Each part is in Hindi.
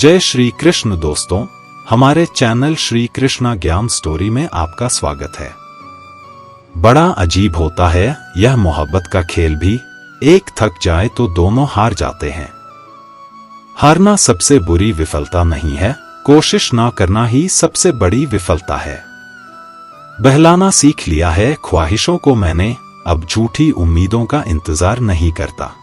जय श्री कृष्ण दोस्तों, हमारे चैनल श्री कृष्णा ज्ञान स्टोरी में आपका स्वागत है। बड़ा अजीब होता है यह मोहब्बत का खेल भी। एक थक जाए तो दोनों हार जाते हैं। हारना सबसे बुरी विफलता नहीं है, कोशिश ना करना ही सबसे बड़ी विफलता है। बहलाना सीख लिया है ख्वाहिशों को मैंने, अब झूठी उम्मीदों का इंतजार नहीं करता।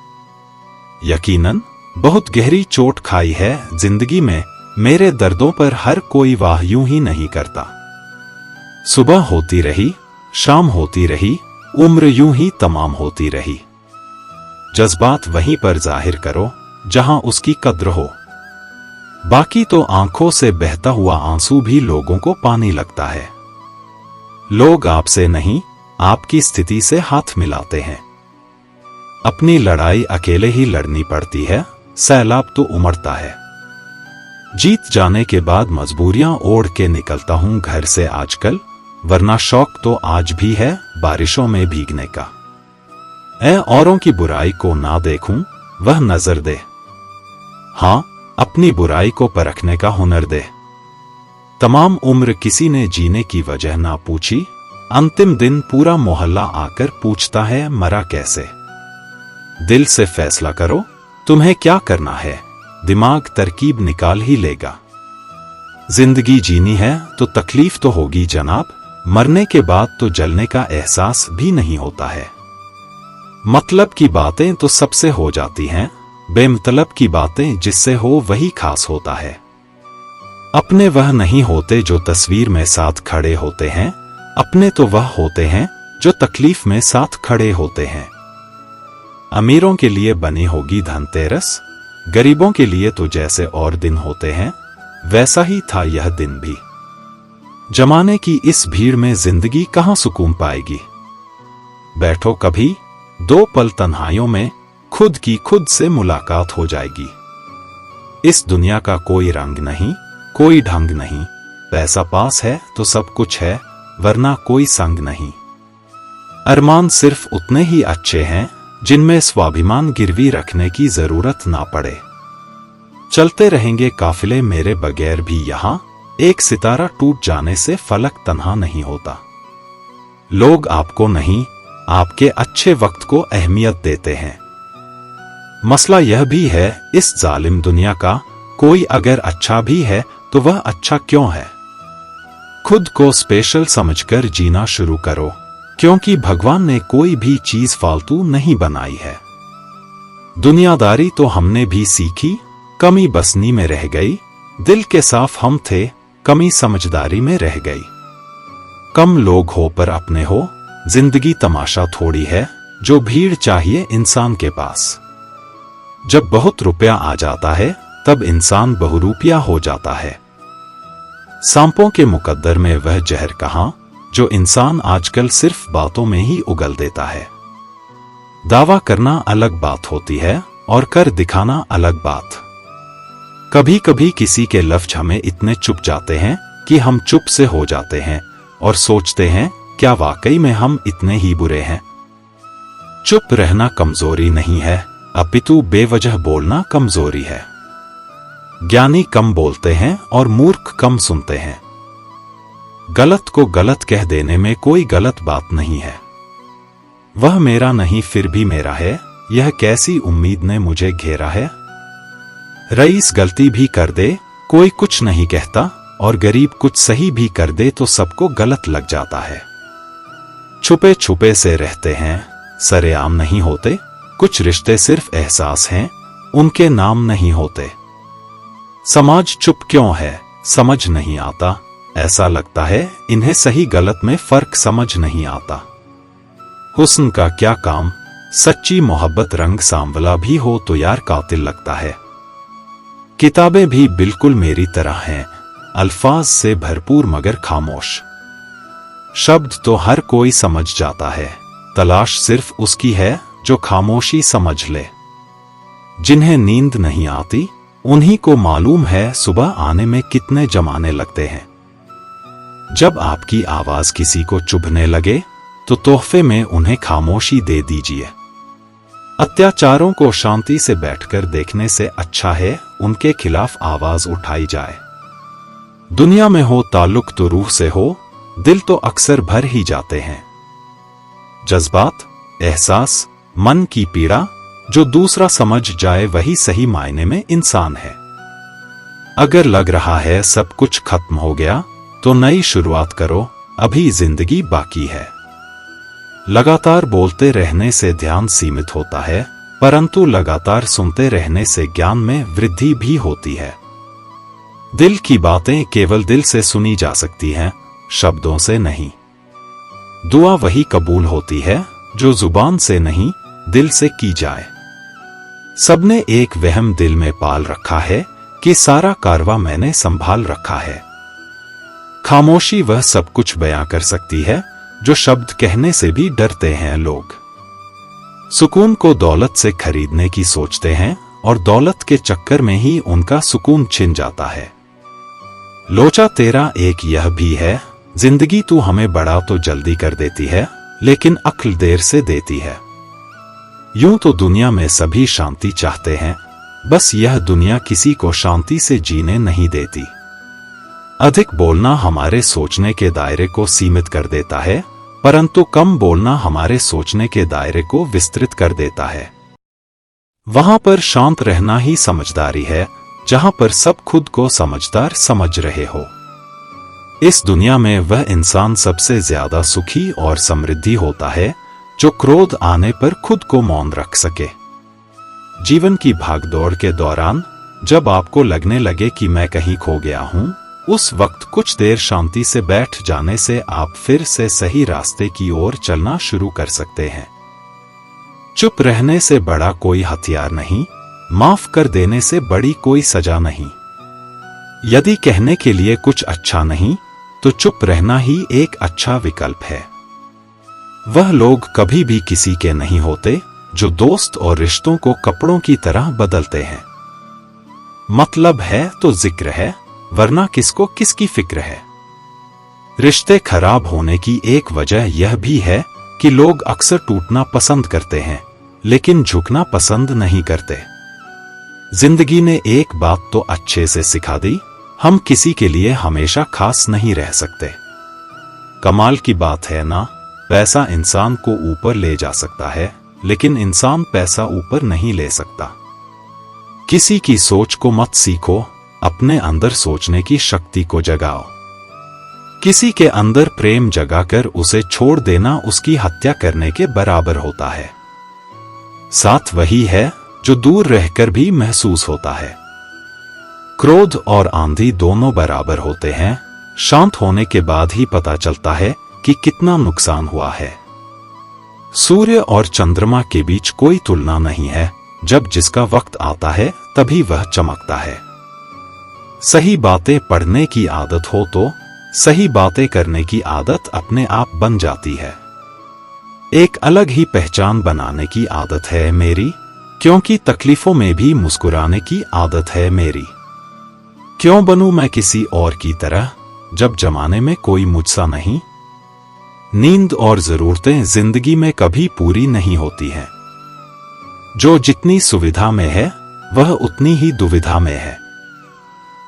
यकीनन बहुत गहरी चोट खाई है जिंदगी में, मेरे दर्दों पर हर कोई वाह यूं ही नहीं करता। सुबह होती रही, शाम होती रही, उम्र यूं ही तमाम होती रही। जज्बात वहीं पर जाहिर करो जहां उसकी कद्र हो, बाकी तो आंखों से बहता हुआ आंसू भी लोगों को पानी लगता है। लोग आपसे नहीं, आपकी स्थिति से हाथ मिलाते हैं। अपनी लड़ाई अकेले ही लड़नी पड़ती है, सैलाब तो उमड़ता है। जीत जाने के बाद मजबूरियां ओढ़ के निकलता हूं घर से आजकल, वरना शौक तो आज भी है बारिशों में भीगने का। औरों की बुराई को ना देखूं, वह नजर दे। हां, अपनी बुराई को परखने का हुनर दे। तमाम उम्र किसी ने जीने की वजह ना पूछी, अंतिम दिन पूरा मोहल्ला आकर पूछता है मरा कैसे। दिल से फैसला करो तुम्हें क्या करना है, दिमाग तरकीब निकाल ही लेगा। जिंदगी जीनी है तो तकलीफ तो होगी जनाब, मरने के बाद तो जलने का एहसास भी नहीं होता है। मतलब की बातें तो सबसे हो जाती हैं, बेमतलब की बातें जिससे हो वही खास होता है। अपने वह नहीं होते जो तस्वीर में साथ खड़े होते हैं, अपने तो वह होते हैं जो तकलीफ में साथ खड़े होते हैं। अमीरों के लिए बनी होगी धनतेरस, गरीबों के लिए तो जैसे और दिन होते हैं वैसा ही था यह दिन भी। जमाने की इस भीड़ में जिंदगी कहां सुकून पाएगी। बैठो कभी दो पल तन्हाइयों में, खुद की खुद से मुलाकात हो जाएगी। इस दुनिया का कोई रंग नहीं, कोई ढंग नहीं, पैसा पास है तो सब कुछ है, वरना कोई संग नहीं। अरमान सिर्फ उतने ही अच्छे हैं जिनमें स्वाभिमान गिरवी रखने की जरूरत ना पड़े। चलते रहेंगे काफिले मेरे बगैर भी यहां, एक सितारा टूट जाने से फलक तन्हा नहीं होता। लोग आपको नहीं, आपके अच्छे वक्त को अहमियत देते हैं। मसला यह भी है इस जालिम दुनिया का, कोई अगर अच्छा भी है तो वह अच्छा क्यों है। खुद को स्पेशल समझकर जीना शुरू करो, क्योंकि भगवान ने कोई भी चीज फालतू नहीं बनाई है। दुनियादारी तो हमने भी सीखी, कमी बसनी में रह गई। दिल के साफ हम थे, कमी समझदारी में रह गई। कम लोग हो पर अपने हो, जिंदगी तमाशा थोड़ी है जो भीड़ चाहिए इंसान के पास। जब बहुत रुपया आ जाता है तब इंसान बहुरूपिया हो जाता है। सांपों के मुकद्दर में वह जहर कहां जो इंसान आजकल सिर्फ बातों में ही उगल देता है। दावा करना अलग बात होती है और कर दिखाना अलग बात। कभी कभी किसी के लफ्ज हमें इतने चुप जाते हैं कि हम चुप से हो जाते हैं और सोचते हैं क्या वाकई में हम इतने ही बुरे हैं। चुप रहना कमजोरी नहीं है, अपितु बेवजह बोलना कमजोरी है। ज्ञानी कम बोलते हैं और मूर्ख कम सुनते हैं। गलत को गलत कह देने में कोई गलत बात नहीं है। वह मेरा नहीं फिर भी मेरा है, यह कैसी उम्मीद ने मुझे घेरा है। रईस गलती भी कर दे कोई कुछ नहीं कहता, और गरीब कुछ सही भी कर दे तो सबको गलत लग जाता है। छुपे छुपे से रहते हैं, सरेआम नहीं होते। कुछ रिश्ते सिर्फ एहसास हैं, उनके नाम नहीं होते। समाज चुप क्यों है समझ नहीं आता, ऐसा लगता है इन्हें सही गलत में फर्क समझ नहीं आता। हुस्न का क्या काम, सच्ची मोहब्बत रंग सांवला भी हो तो यार कातिल लगता है। किताबें भी बिल्कुल मेरी तरह हैं, अल्फाज से भरपूर मगर खामोश। शब्द तो हर कोई समझ जाता है, तलाश सिर्फ उसकी है जो खामोशी समझ ले। जिन्हें नींद नहीं आती उन्हीं को मालूम है सुबह आने में कितने जमाने लगते हैं। जब आपकी आवाज किसी को चुभने लगे तो तोहफे में उन्हें खामोशी दे दीजिए। अत्याचारों को शांति से बैठकर देखने से अच्छा है उनके खिलाफ आवाज उठाई जाए। दुनिया में हो ताल्लुक तो रूह से हो, दिल तो अक्सर भर ही जाते हैं। जज्बात, एहसास, मन की पीड़ा जो दूसरा समझ जाए वही सही मायने में इंसान है। अगर लग रहा है सब कुछ खत्म हो गया तो नई शुरुआत करो, अभी जिंदगी बाकी है। लगातार बोलते रहने से ध्यान सीमित होता है, परंतु लगातार सुनते रहने से ज्ञान में वृद्धि भी होती है। दिल की बातें केवल दिल से सुनी जा सकती हैं, शब्दों से नहीं। दुआ वही कबूल होती है जो जुबान से नहीं, दिल से की जाए। सबने एक वहम दिल में पाल रखा है कि सारा कारवां मैंने संभाल रखा है। खामोशी वह सब कुछ बयां कर सकती है जो शब्द कहने से भी डरते हैं लोग। सुकून को दौलत से खरीदने की सोचते हैं और दौलत के चक्कर में ही उनका सुकून छिन जाता है। लोचा तेरा एक यह भी है, जिंदगी तू हमें बड़ा तो जल्दी कर देती है, लेकिन अक्ल देर से देती है। यूं तो दुनिया में सभी शांति चाहते हैं, बस यह दुनिया किसी को शांति से जीने नहीं देती। अधिक बोलना हमारे सोचने के दायरे को सीमित कर देता है, परंतु कम बोलना हमारे सोचने के दायरे को विस्तृत कर देता है। वहां पर शांत रहना ही समझदारी है, जहां पर सब खुद को समझदार समझ रहे हो। इस दुनिया में वह इंसान सबसे ज्यादा सुखी और समृद्धि होता है जो क्रोध आने पर खुद को मौन रख सके। जीवन की भागदौड़ के दौरान जब आपको लगने लगे कि मैं कहीं खो गया हूं, उस वक्त कुछ देर शांति से बैठ जाने से आप फिर से सही रास्ते की ओर चलना शुरू कर सकते हैं। चुप रहने से बड़ा कोई हथियार नहीं, माफ कर देने से बड़ी कोई सजा नहीं। यदि कहने के लिए कुछ अच्छा नहीं, तो चुप रहना ही एक अच्छा विकल्प है। वह लोग कभी भी किसी के नहीं होते जो दोस्त और रिश्तों को कपड़ों की तरह बदलते हैं। मतलब है तो जिक्र है, वरना किसको किसकी फिक्र है। रिश्ते खराब होने की एक वजह यह भी है कि लोग अक्सर टूटना पसंद करते हैं, लेकिन झुकना पसंद नहीं करते। जिंदगी ने एक बात तो अच्छे से सिखा दी, हम किसी के लिए हमेशा खास नहीं रह सकते। कमाल की बात है ना, पैसा इंसान को ऊपर ले जा सकता है, लेकिन इंसान पैसा ऊपर नहीं ले सकता। किसी की सोच को मत सीखो, अपने अंदर सोचने की शक्ति को जगाओ। किसी के अंदर प्रेम जगाकर उसे छोड़ देना उसकी हत्या करने के बराबर होता है। साथ वही है जो दूर रहकर भी महसूस होता है। क्रोध और आंधी दोनों बराबर होते हैं, शांत होने के बाद ही पता चलता है कि कितना नुकसान हुआ है। सूर्य और चंद्रमा के बीच कोई तुलना नहीं है, जब जिसका वक्त आता है तभी वह चमकता है। सही बातें पढ़ने की आदत हो तो सही बातें करने की आदत अपने आप बन जाती है। एक अलग ही पहचान बनाने की आदत है मेरी, क्योंकि तकलीफों में भी मुस्कुराने की आदत है मेरी। क्यों बनूं मैं किसी और की तरह, जब जमाने में कोई मुझसा नहीं। नींद और जरूरतें जिंदगी में कभी पूरी नहीं होती हैं। जो जितनी सुविधा में है वह उतनी ही दुविधा में है।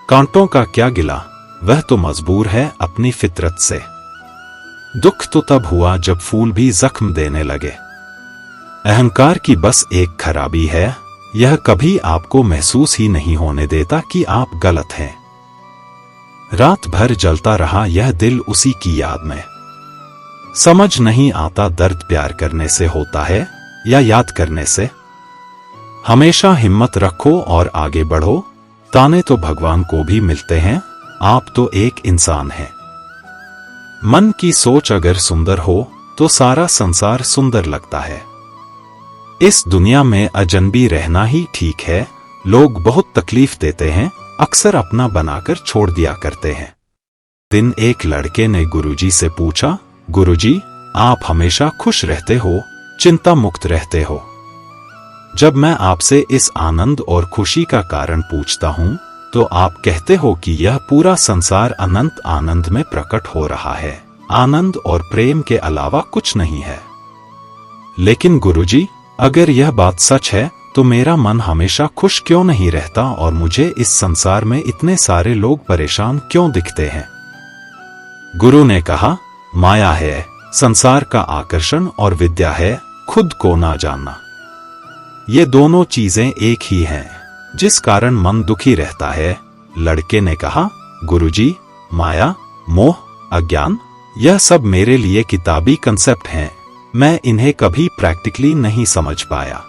कांटों का क्या गिला, वह तो मजबूर है अपनी फितरत से। दुख तो तब हुआ जब फूल भी जख्म देने लगे। अहंकार की बस एक खराबी है, यह कभी आपको महसूस ही नहीं होने देता कि आप गलत हैं। रात भर जलता रहा यह दिल उसी की याद में। समझ नहीं आता दर्द प्यार करने से होता है या याद करने से। हमेशा हिम्मत रखो और आगे बढ़ो, ताने तो भगवान को भी मिलते हैं, आप तो एक इंसान हैं। मन की सोच अगर सुंदर हो तो सारा संसार सुंदर लगता है। इस दुनिया में अजनबी रहना ही ठीक है। लोग बहुत तकलीफ देते हैं, अक्सर अपना बनाकर छोड़ दिया करते हैं। दिन एक लड़के ने गुरुजी से पूछा, गुरुजी, आप हमेशा खुश रहते हो, चिंता मुक्त रहते हो। जब मैं आपसे इस आनंद और खुशी का कारण पूछता हूं, तो आप कहते हो कि यह पूरा संसार अनंत आनंद में प्रकट हो रहा है। आनंद और प्रेम के अलावा कुछ नहीं है। लेकिन गुरुजी, अगर यह बात सच है तो मेरा मन हमेशा खुश क्यों नहीं रहता और मुझे इस संसार में इतने सारे लोग परेशान क्यों दिखते हैं? गुरु ने कहा, माया है संसार का आकर्षण और विद्या है खुद को ना जानना। ये दोनों चीजें एक ही हैं, जिस कारण मन दुखी रहता है। लड़के ने कहा, गुरुजी, माया, मोह, अज्ञान, यह सब मेरे लिए किताबी कंसेप्ट हैं, मैं इन्हें कभी प्रैक्टिकली नहीं समझ पाया।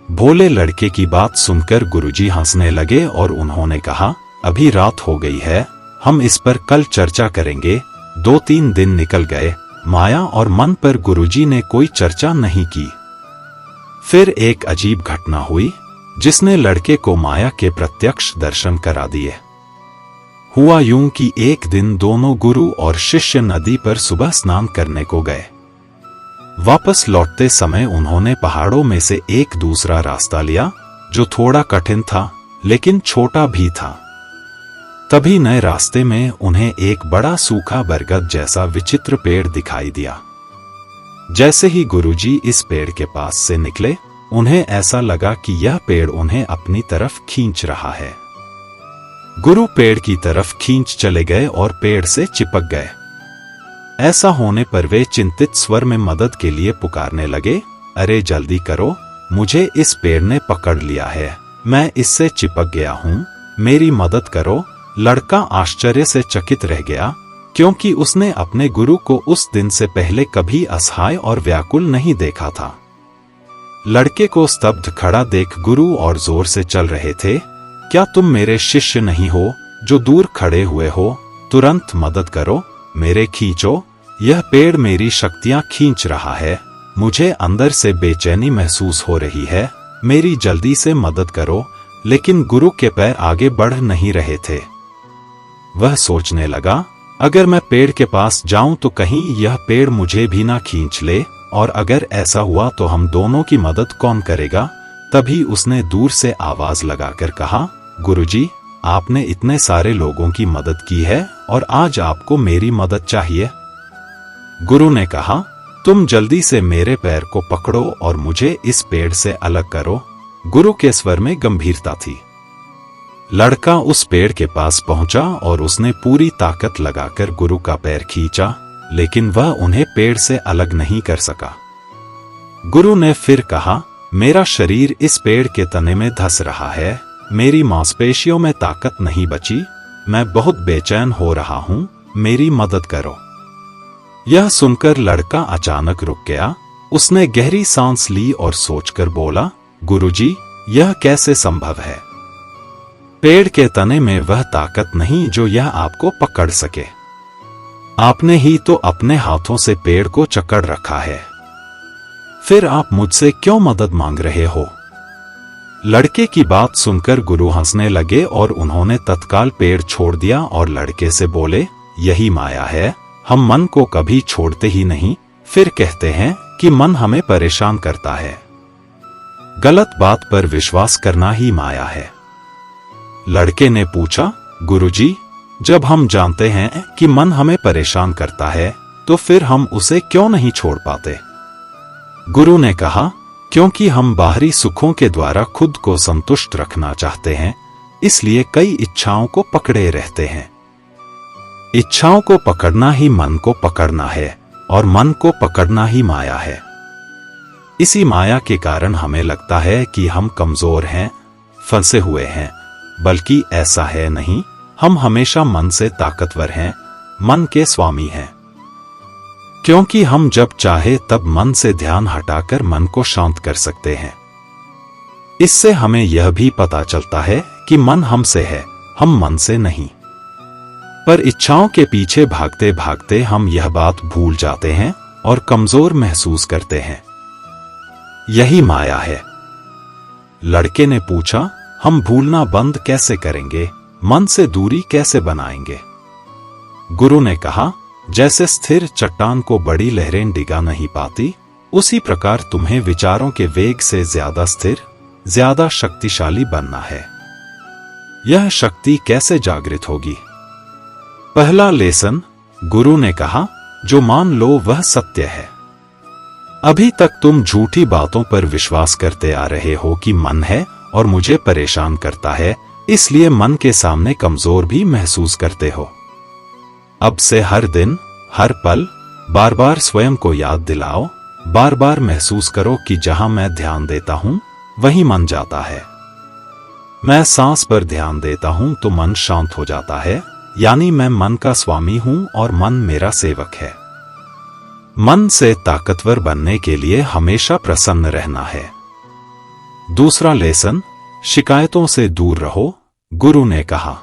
भोले लड़के की बात सुनकर गुरुजी हंसने लगे और उन्होंने कहा, अभी रात हो गई है, हम इस पर कल चर्चा करेंगे। 2-3 दिन निकल गए, माया और मन पर गुरुजी ने कोई चर्चा नहीं की। फिर एक अजीब घटना हुई जिसने लड़के को माया के प्रत्यक्ष दर्शन करा दिए। हुआ यूं कि एक दिन दोनों गुरु और शिष्य नदी पर सुबह स्नान करने को गए। वापस लौटते समय उन्होंने पहाड़ों में से एक दूसरा रास्ता लिया जो थोड़ा कठिन था लेकिन छोटा भी था। तभी नए रास्ते में उन्हें एक बड़ा सूखा बरगद जैसा विचित्र पेड़ दिखाई दिया। जैसे ही गुरुजी इस पेड़ के पास से निकले, उन्हें ऐसा लगा कि यह पेड़ उन्हें अपनी तरफ खींच रहा है। गुरु पेड़ की तरफ खींच चले गए और पेड़ से चिपक गए। ऐसा होने पर वे चिंतित स्वर में मदद के लिए पुकारने लगे, अरे जल्दी करो, मुझे इस पेड़ ने पकड़ लिया है, मैं इससे चिपक गया हूं, मेरी मदद करो। लड़का आश्चर्य से चकित रह गया, क्योंकि उसने अपने गुरु को उस दिन से पहले कभी असहाय और व्याकुल नहीं देखा था। लड़के को स्तब्ध खड़ा देख गुरु और जोर से चल रहे थे, क्या तुम मेरे शिष्य नहीं हो जो दूर खड़े हुए हो? तुरंत मदद करो, मेरे खींचो, यह पेड़ मेरी शक्तियां खींच रहा है, मुझे अंदर से बेचैनी महसूस हो रही है, मेरी जल्दी से मदद करो। लेकिन गुरु के पैर आगे बढ़ नहीं रहे थे। वह सोचने लगा, अगर मैं पेड़ के पास जाऊं तो कहीं यह पेड़ मुझे भी ना खींच ले, और अगर ऐसा हुआ तो हम दोनों की मदद कौन करेगा? तभी उसने दूर से आवाज लगाकर कहा, गुरुजी, आपने इतने सारे लोगों की मदद की है और आज आपको मेरी मदद चाहिए। गुरु ने कहा, तुम जल्दी से मेरे पैर को पकड़ो और मुझे इस पेड़ से अलग करो। गुरु के स्वर में गंभीरता थी। लड़का उस पेड़ के पास पहुंचा और उसने पूरी ताकत लगाकर गुरु का पैर खींचा, लेकिन वह उन्हें पेड़ से अलग नहीं कर सका। गुरु ने फिर कहा, मेरा शरीर इस पेड़ के तने में धंस रहा है, मेरी मांसपेशियों में ताकत नहीं बची, मैं बहुत बेचैन हो रहा हूं, मेरी मदद करो। यह सुनकर लड़का अचानक रुक गया। उसने गहरी सांस ली और सोचकर बोला, गुरुजी, यह कैसे संभव है? पेड़ के तने में वह ताकत नहीं जो यह आपको पकड़ सके। आपने ही तो अपने हाथों से पेड़ को जकड़ रखा है, फिर आप मुझसे क्यों मदद मांग रहे हो? लड़के की बात सुनकर गुरु हंसने लगे और उन्होंने तत्काल पेड़ छोड़ दिया और लड़के से बोले, यही माया है, हम मन को कभी छोड़ते ही नहीं, फिर कहते हैं कि मन हमें परेशान करता है। गलत बात पर विश्वास करना ही माया है। लड़के ने पूछा, गुरुजी, जब हम जानते हैं कि मन हमें परेशान करता है तो फिर हम उसे क्यों नहीं छोड़ पाते? गुरु ने कहा, क्योंकि हम बाहरी सुखों के द्वारा खुद को संतुष्ट रखना चाहते हैं, इसलिए कई इच्छाओं को पकड़े रहते हैं। इच्छाओं को पकड़ना ही मन को पकड़ना है और मन को पकड़ना ही माया है। इसी माया के कारण हमें लगता है कि हम कमजोर हैं, फंसे हुए हैं, बल्कि ऐसा है नहीं, हम हमेशा मन से ताकतवर हैं, मन के स्वामी हैं। क्योंकि हम जब चाहे तब मन से ध्यान हटाकर मन को शांत कर सकते हैं। इससे हमें यह भी पता चलता है कि मन हमसे है, हम मन से नहीं। पर इच्छाओं के पीछे भागते भागते हम यह बात भूल जाते हैं और कमजोर महसूस करते हैं। यही माया है। लड़के ने पूछा, हम भूलना बंद कैसे करेंगे, मन से दूरी कैसे बनाएंगे? गुरु ने कहा, जैसे स्थिर चट्टान को बड़ी लहरें डिगा नहीं पाती, उसी प्रकार तुम्हें विचारों के वेग से ज्यादा स्थिर, ज्यादा शक्तिशाली बनना है। यह शक्ति कैसे जागृत होगी? पहला लेसन, गुरु ने कहा, जो मान लो वह सत्य है। अभी तक तुम झूठी बातों पर विश्वास करते आ रहे हो कि मन है और मुझे परेशान करता है, इसलिए मन के सामने कमजोर भी महसूस करते हो। अब से हर दिन, हर पल, बार बार स्वयं को याद दिलाओ, बार बार महसूस करो कि जहां मैं ध्यान देता हूं वहीं मन जाता है। मैं सांस पर ध्यान देता हूं तो मन शांत हो जाता है, यानी मैं मन का स्वामी हूं और मन मेरा सेवक है। मन से ताकतवर बनने के लिए हमेशा प्रसन्न रहना है। दूसरा लेसन, शिकायतों से दूर रहो। गुरु ने कहा,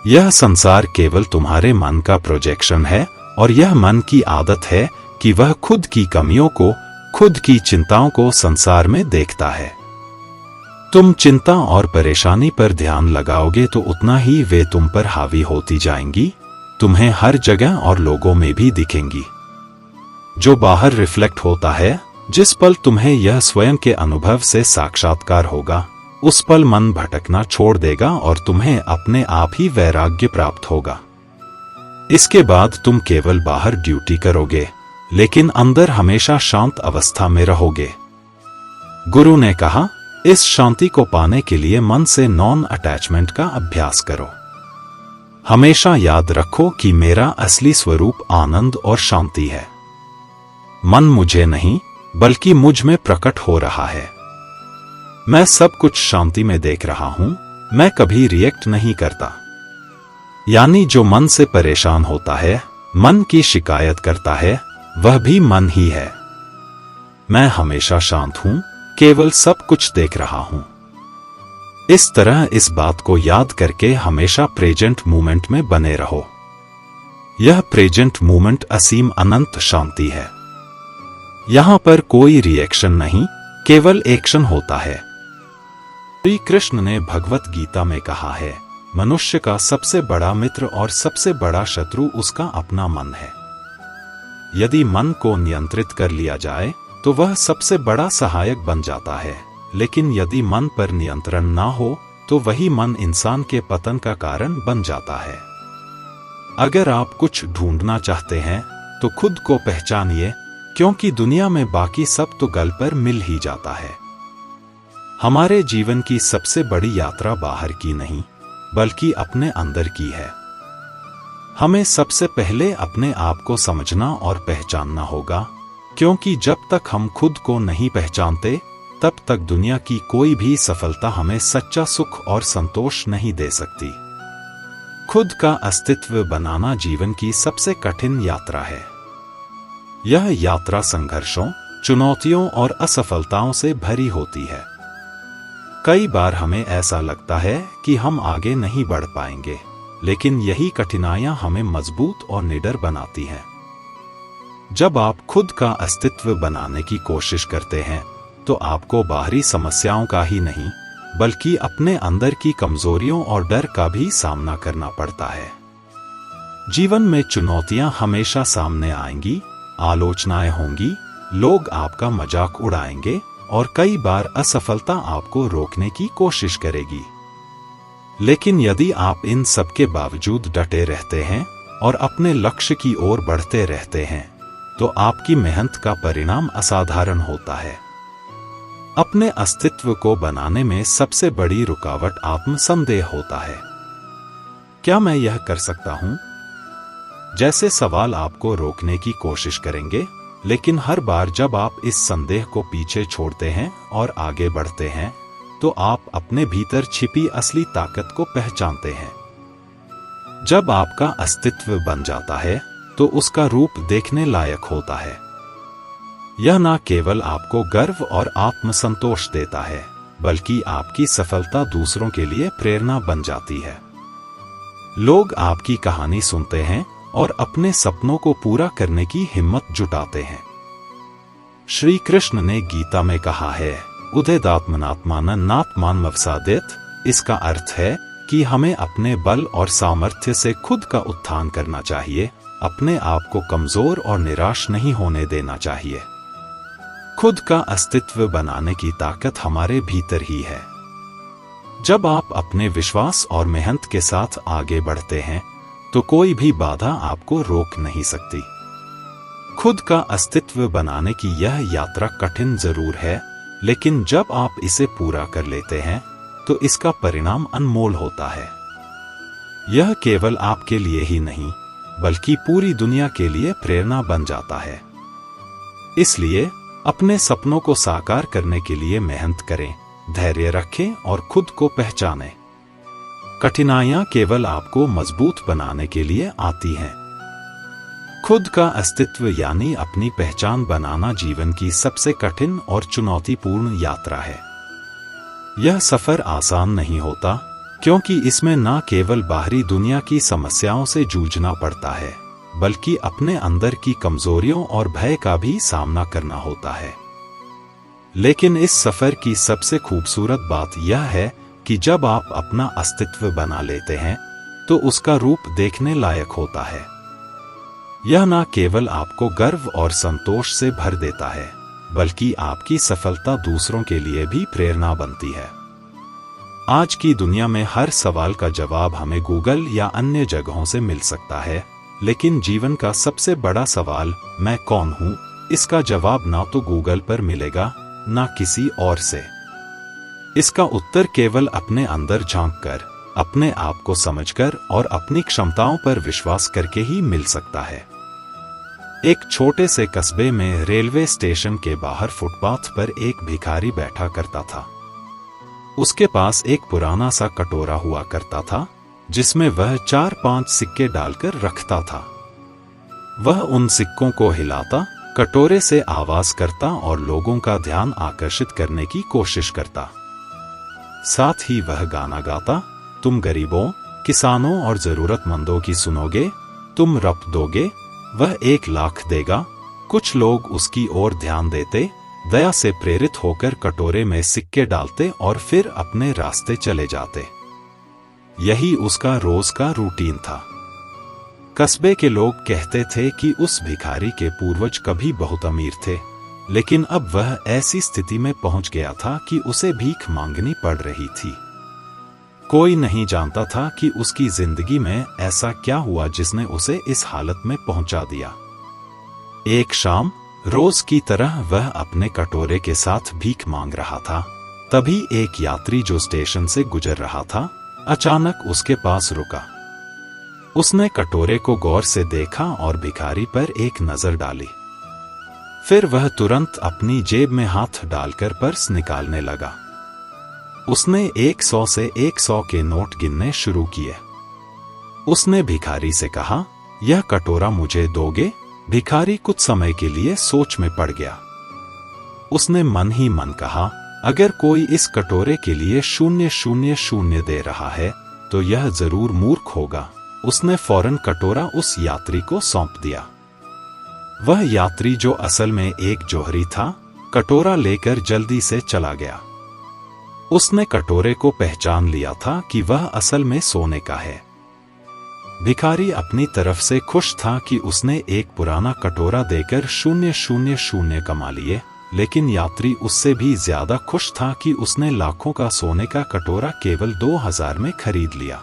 यह संसार केवल तुम्हारे मन का प्रोजेक्शन है और यह मन की आदत है कि वह खुद की कमियों को, खुद की चिंताओं को संसार में देखता है। तुम चिंता और परेशानी पर ध्यान लगाओगे तो उतना ही वे तुम पर हावी होती जाएंगी, तुम्हें हर जगह और लोगों में भी दिखेंगी। जो बाहर रिफ्लेक्ट होता है, जिस पल तुम्हें यह स्वयं के अनुभव से साक्षात्कार होगा, उस पल मन भटकना छोड़ देगा और तुम्हें अपने आप ही वैराग्य प्राप्त होगा। इसके बाद तुम केवल बाहर ड्यूटी करोगे, लेकिन अंदर हमेशा शांत अवस्था में रहोगे। गुरु ने कहा, इस शांति को पाने के लिए मन से नॉन अटैचमेंट का अभ्यास करो। हमेशा याद रखो कि मेरा असली स्वरूप आनंद और शांति है। मन मुझे नहीं, बल्कि मुझ में प्रकट हो रहा है। मैं सब कुछ शांति में देख रहा हूं, मैं कभी रिएक्ट नहीं करता। यानी जो मन से परेशान होता है, मन की शिकायत करता है, वह भी मन ही है। मैं हमेशा शांत हूं, केवल सब कुछ देख रहा हूं। इस तरह इस बात को याद करके हमेशा प्रेजेंट मोमेंट में बने रहो। यह प्रेजेंट मोमेंट असीम अनंत शांति है। यहां पर कोई रिएक्शन नहीं, केवल एक्शन होता है। श्री कृष्ण ने भगवत गीता में कहा है, मनुष्य का सबसे बड़ा मित्र और सबसे बड़ा शत्रु उसका अपना मन है। यदि मन को नियंत्रित कर लिया जाए तो वह सबसे बड़ा सहायक बन जाता है, लेकिन यदि मन पर नियंत्रण ना हो तो वही मन इंसान के पतन का कारण बन जाता है। अगर आप कुछ ढूंढना चाहते हैं तो खुद को पहचानिए, क्योंकि दुनिया में बाकी सब तो गल पर मिल ही जाता है। हमारे जीवन की सबसे बड़ी यात्रा बाहर की नहीं, बल्कि अपने अंदर की है। हमें सबसे पहले अपने आप को समझना और पहचानना होगा, क्योंकि जब तक हम खुद को नहीं पहचानते, तब तक दुनिया की कोई भी सफलता हमें सच्चा सुख और संतोष नहीं दे सकती। खुद का अस्तित्व बनाना जीवन की सबसे कठिन यात्रा है। यह यात्रा संघर्षों, चुनौतियों और असफलताओं से भरी होती है। कई बार हमें ऐसा लगता है कि हम आगे नहीं बढ़ पाएंगे, लेकिन यही कठिनाइयां हमें मजबूत और निडर बनाती हैं। जब आप खुद का अस्तित्व बनाने की कोशिश करते हैं, तो आपको बाहरी समस्याओं का ही नहीं, बल्कि अपने अंदर की कमजोरियों और डर का भी सामना करना पड़ता है। जीवन में चुनौतियां हमेशा सामने आएंगी, आलोचनाएं होंगी, लोग आपका मजाक उड़ाएंगे और कई बार असफलता आपको रोकने की कोशिश करेगी। लेकिन यदि आप इन सब के बावजूद डटे रहते हैं और अपने लक्ष्य की ओर बढ़ते रहते हैं, तो आपकी मेहनत का परिणाम असाधारण होता है। अपने अस्तित्व को बनाने में सबसे बड़ी रुकावट आत्मसंदेह होता है। क्या मैं यह कर सकता हूं? जैसे सवाल आपको रोकने की कोशिश करेंगे, लेकिन हर बार जब आप इस संदेह को पीछे छोड़ते हैं और आगे बढ़ते हैं, तो आप अपने भीतर छिपी असली ताकत को पहचानते हैं। जब आपका अस्तित्व बन जाता है, तो उसका रूप देखने लायक होता है। यह न केवल आपको गर्व और आत्मसंतोष देता है, बल्कि आपकी सफलता दूसरों के लिए प्रेरणा बन जाती है। लोग आपकी कहानी सुनते हैं और अपने सपनों को पूरा करने की हिम्मत जुटाते हैं। श्री कृष्ण ने गीता में कहा है, उदयदात्मनात्मान नात्मान मवसादेत। इसका अर्थ है कि हमें अपने बल और सामर्थ्य से खुद का उत्थान करना चाहिए, अपने आप को कमजोर और निराश नहीं होने देना चाहिए। खुद का अस्तित्व बनाने की ताकत हमारे भीतर ही है। जब आप अपने विश्वास और मेहनत के साथ आगे बढ़ते हैं, तो कोई भी बाधा आपको रोक नहीं सकती। खुद का अस्तित्व बनाने की यह यात्रा कठिन जरूर है, लेकिन जब आप इसे पूरा कर लेते हैं तो इसका परिणाम अनमोल होता है। यह केवल आपके लिए ही नहीं बल्कि पूरी दुनिया के लिए प्रेरणा बन जाता है। इसलिए अपने सपनों को साकार करने के लिए मेहनत करें, धैर्य रखें और खुद को पहचानें। कठिनाइयां केवल आपको मजबूत बनाने के लिए आती हैं। खुद का अस्तित्व यानी अपनी पहचान बनाना जीवन की सबसे कठिन और चुनौतीपूर्ण यात्रा है। यह सफर आसान नहीं होता, क्योंकि इसमें न केवल बाहरी दुनिया की समस्याओं से जूझना पड़ता है, बल्कि अपने अंदर की कमजोरियों और भय का भी सामना करना होता है। लेकिन इस सफर की सबसे खूबसूरत बात यह है कि जब आप अपना अस्तित्व बना लेते हैं तो उसका रूप देखने लायक होता है। यह न केवल आपको गर्व और संतोष से भर देता है, बल्कि आपकी सफलता दूसरों के लिए भी प्रेरणा बनती है। आज की दुनिया में हर सवाल का जवाब हमें गूगल या अन्य जगहों से मिल सकता है, लेकिन जीवन का सबसे बड़ा सवाल, मैं कौन हूं, इसका जवाब ना तो गूगल पर मिलेगा ना किसी और से। इसका उत्तर केवल अपने अंदर झांककर, अपने आप को समझकर और अपनी क्षमताओं पर विश्वास करके ही मिल सकता है। एक छोटे से कस्बे में रेलवे स्टेशन के बाहर फुटपाथ पर एक भिखारी बैठा करता था। उसके पास एक पुराना सा कटोरा हुआ करता था, जिसमें वह 4-5 सिक्के डालकर रखता था। वह उन सिक्कों को हिलाता, कटोरे से आवाज करता और लोगों का ध्यान आकर्षित करने की कोशिश करता। साथ ही वह गाना गाता, तुम गरीबों, किसानों और जरूरतमंदों की सुनोगे, तुम रप दोगे, वह 1 लाख देगा। कुछ लोग उसकी ओर ध्यान देते, दया से प्रेरित होकर कटोरे में सिक्के डालते और फिर अपने रास्ते चले जाते। यही उसका रोज का रूटीन था। कस्बे के लोग कहते थे कि उस भिखारी के पूर्वज कभी बहुत अमीर थे, लेकिन अब वह ऐसी स्थिति में पहुंच गया था कि उसे भीख मांगनी पड़ रही थी। कोई नहीं जानता था कि उसकी जिंदगी में ऐसा क्या हुआ जिसने उसे इस हालत में पहुंचा दिया। एक शाम, रोज की तरह वह अपने कटोरे के साथ भीख मांग रहा था। तभी एक यात्री जो स्टेशन से गुजर रहा था, अचानक उसके पास रुका। उसने कटोरे को गौर से देखा और भिखारी पर एक नजर डाली। फिर वह तुरंत अपनी जेब में हाथ डालकर पर्स निकालने लगा। उसने 100 से 100 के नोट गिनने शुरू किए। उसने भिखारी से कहा, यह कटोरा मुझे दोगे? भिखारी कुछ समय के लिए सोच में पड़ गया। उसने मन ही मन कहा, अगर कोई इस कटोरे के लिए 000 दे रहा है तो यह जरूर मूर्ख होगा। उसने फौरन कटोरा उस यात्री को सौंप दिया। वह यात्री, जो असल में एक जौहरी था, कटोरा लेकर जल्दी से चला गया। उसने कटोरे को पहचान लिया था कि वह असल में सोने का है। भिखारी अपनी तरफ से खुश था कि उसने एक पुराना कटोरा देकर 000 कमा लिए, लेकिन यात्री उससे भी ज्यादा खुश था कि उसने लाखों का सोने का कटोरा केवल 2000 में खरीद लिया।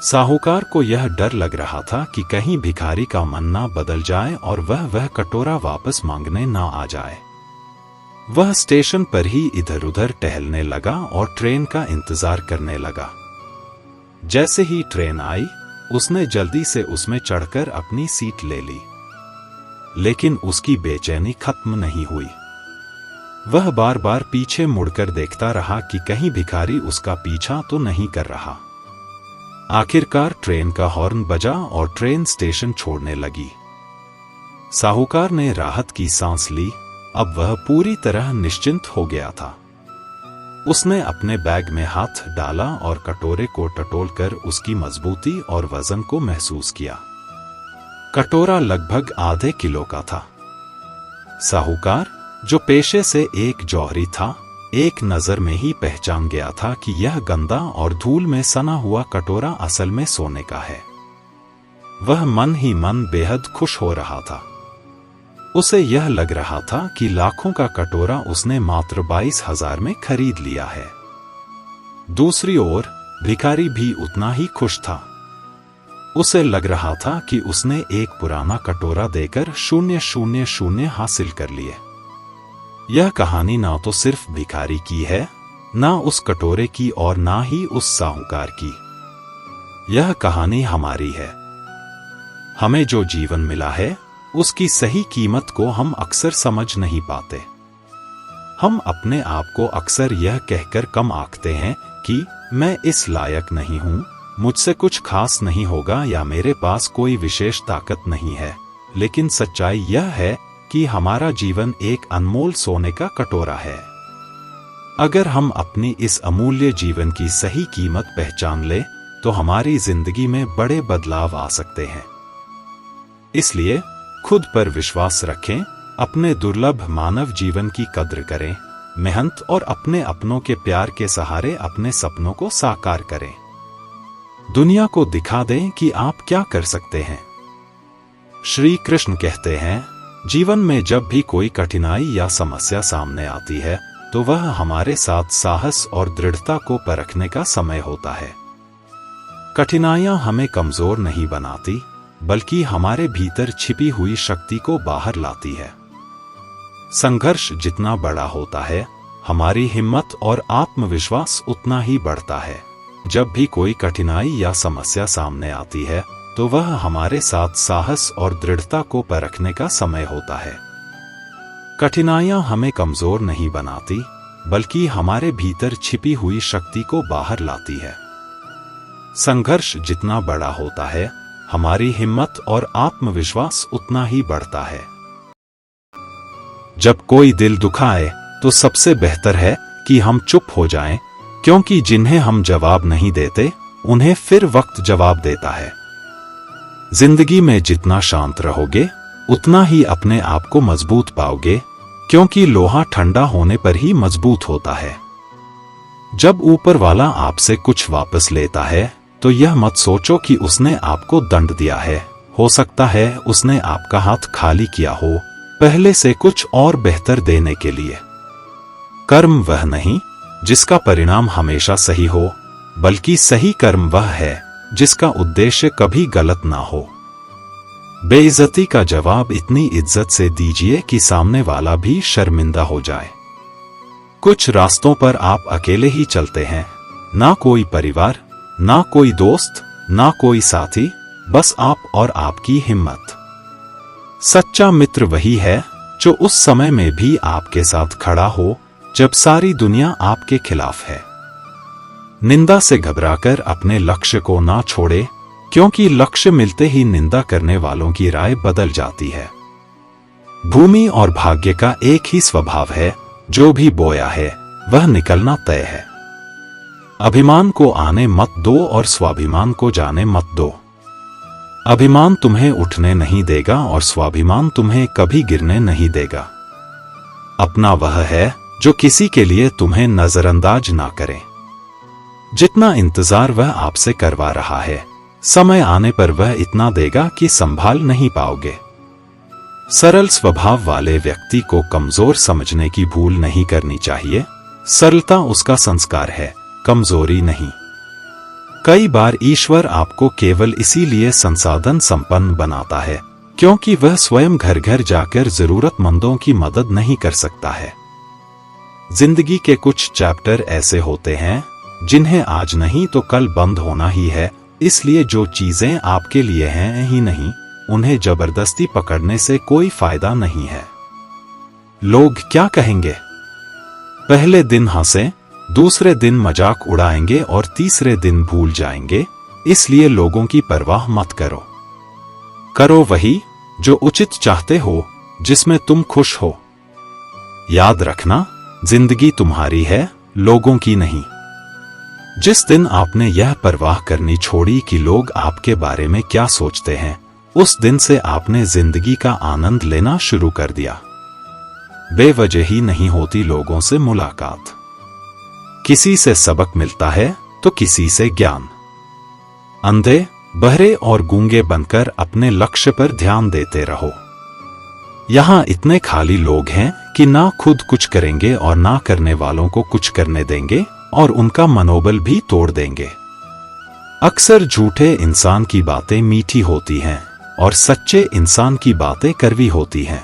साहूकार को यह डर लग रहा था कि कहीं भिखारी का मन ना बदल जाए और वह कटोरा वापस मांगने ना आ जाए। वह स्टेशन पर ही इधर उधर टहलने लगा और ट्रेन का इंतजार करने लगा। जैसे ही ट्रेन आई, उसने जल्दी से उसमें चढ़कर अपनी सीट ले ली। लेकिन उसकी बेचैनी खत्म नहीं हुई। वह बार बार पीछे मुड़कर देखता रहा कि कहीं भिखारी उसका पीछा तो नहीं कर रहा। आखिरकार ट्रेन का हॉर्न बजा और ट्रेन स्टेशन छोड़ने लगी। साहूकार ने राहत की सांस ली। अब वह पूरी तरह निश्चिंत हो गया था। उसने अपने बैग में हाथ डाला और कटोरे को टटोलकर उसकी मजबूती और वजन को महसूस किया। कटोरा लगभग आधे किलो का था। साहूकार, जो पेशे से एक जौहरी था, एक नजर में ही पहचान गया था कि यह गंदा और धूल में सना हुआ कटोरा असल में सोने का है। वह मन ही मन बेहद खुश हो रहा था। उसे यह लग रहा था कि लाखों का कटोरा उसने मात्र 22,000 में खरीद लिया है। दूसरी ओर भिखारी भी उतना ही खुश था। उसे लग रहा था कि उसने एक पुराना कटोरा देकर 000 हासिल कर लिए। यह कहानी ना तो सिर्फ भिखारी की है, ना उस कटोरे की और ना ही उस साहूकार की। यह कहानी हमारी है। हमें जो जीवन मिला है उसकी सही कीमत को हम अक्सर समझ नहीं पाते। हम अपने आप को अक्सर यह कहकर कम आंकते हैं कि मैं इस लायक नहीं हूं, मुझसे कुछ खास नहीं होगा या मेरे पास कोई विशेष ताकत नहीं है। लेकिन सच्चाई यह है कि हमारा जीवन एक अनमोल सोने का कटोरा है। अगर हम अपनी इस अमूल्य जीवन की सही कीमत पहचान लें तो हमारी जिंदगी में बड़े बदलाव आ सकते हैं। इसलिए खुद पर विश्वास रखें, अपने दुर्लभ मानव जीवन की कद्र करें, मेहनत और अपने अपनों के प्यार के सहारे अपने सपनों को साकार करें। दुनिया को दिखा दें कि आप क्या कर सकते हैं। श्री कृष्ण कहते हैं, जीवन में जब भी कोई कठिनाई या समस्या सामने आती है तो वह हमारे साथ साहस और दृढ़ता को परखने का समय होता है। कठिनाइयां हमें कमजोर नहीं बनाती, बल्कि हमारे भीतर छिपी हुई शक्ति को बाहर लाती है। संघर्ष जितना बड़ा होता है, हमारी हिम्मत और आत्मविश्वास उतना ही बढ़ता है। जब भी कोई कठिनाई या समस्या सामने आती है तो वह हमारे साथ साहस और दृढ़ता को परखने का समय होता है। कठिनाइयां हमें कमजोर नहीं बनाती, बल्कि हमारे भीतर छिपी हुई शक्ति को बाहर लाती है। संघर्ष जितना बड़ा होता है, हमारी हिम्मत और आत्मविश्वास उतना ही बढ़ता है। जब कोई दिल दुखाए तो सबसे बेहतर है कि हम चुप हो जाएं, क्योंकि जिन्हें हम जवाब नहीं देते उन्हें फिर वक्त जवाब देता है। जिंदगी में जितना शांत रहोगे उतना ही अपने आप को मजबूत पाओगे, क्योंकि लोहा ठंडा होने पर ही मजबूत होता है। जब ऊपर वाला आपसे कुछ वापस लेता है तो यह मत सोचो कि उसने आपको दंड दिया है। हो सकता है उसने आपका हाथ खाली किया हो, पहले से कुछ और बेहतर देने के लिए। कर्म वह नहीं जिसका परिणाम हमेशा सही हो, बल्कि सही कर्म वह है जिसका उद्देश्य कभी गलत ना हो। बेइज्जती का जवाब इतनी इज्जत से दीजिए कि सामने वाला भी शर्मिंदा हो जाए। कुछ रास्तों पर आप अकेले ही चलते हैं, ना कोई परिवार, ना कोई दोस्त, ना कोई साथी, बस आप और आपकी हिम्मत। सच्चा मित्र वही है जो उस समय में भी आपके साथ खड़ा हो जब सारी दुनिया आपके खिलाफ है। निंदा से घबराकर अपने लक्ष्य को ना छोड़े, क्योंकि लक्ष्य मिलते ही निंदा करने वालों की राय बदल जाती है। भूमि और भाग्य का एक ही स्वभाव है, जो भी बोया है वह निकलना तय है। अभिमान को आने मत दो और स्वाभिमान को जाने मत दो। अभिमान तुम्हें उठने नहीं देगा और स्वाभिमान तुम्हें कभी गिरने नहीं देगा। अपना वह है जो किसी के लिए तुम्हें नजरअंदाज ना करे। जितना इंतजार वह आपसे करवा रहा है, समय आने पर वह इतना देगा कि संभाल नहीं पाओगे। सरल स्वभाव वाले व्यक्ति को कमजोर समझने की भूल नहीं करनी चाहिए। सरलता उसका संस्कार है, कमजोरी नहीं। कई बार ईश्वर आपको केवल इसीलिए संसाधन संपन्न बनाता है क्योंकि वह स्वयं घर घर जाकर जरूरतमंदों की मदद नहीं कर सकता है। जिंदगी के कुछ चैप्टर ऐसे होते हैं जिन्हें आज नहीं तो कल बंद होना ही है, इसलिए जो चीजें आपके लिए हैं ही नहीं, उन्हें जबरदस्ती पकड़ने से कोई फायदा नहीं है। लोग क्या कहेंगे? पहले दिन हंसे, दूसरे दिन मजाक उड़ाएंगे और तीसरे दिन भूल जाएंगे, इसलिए लोगों की परवाह मत करो। करो वही जो उचित चाहते हो, जिसमें तुम खुश हो। याद रखना, जिंदगी तुम्हारी है, लोगों की नहीं। जिस दिन आपने यह परवाह करनी छोड़ी कि लोग आपके बारे में क्या सोचते हैं, उस दिन से आपने जिंदगी का आनंद लेना शुरू कर दिया। बेवजह ही नहीं होती लोगों से मुलाकात। किसी से सबक मिलता है तो किसी से ज्ञान। अंधे, बहरे और गूंगे बनकर अपने लक्ष्य पर ध्यान देते रहो। यहां इतने खाली लोग हैं कि ना खुद कुछ करेंगे और ना करने वालों को कुछ करने देंगे और उनका मनोबल भी तोड़ देंगे। अक्सर झूठे इंसान की बातें मीठी होती हैं और सच्चे इंसान की बातें कड़वी होती हैं।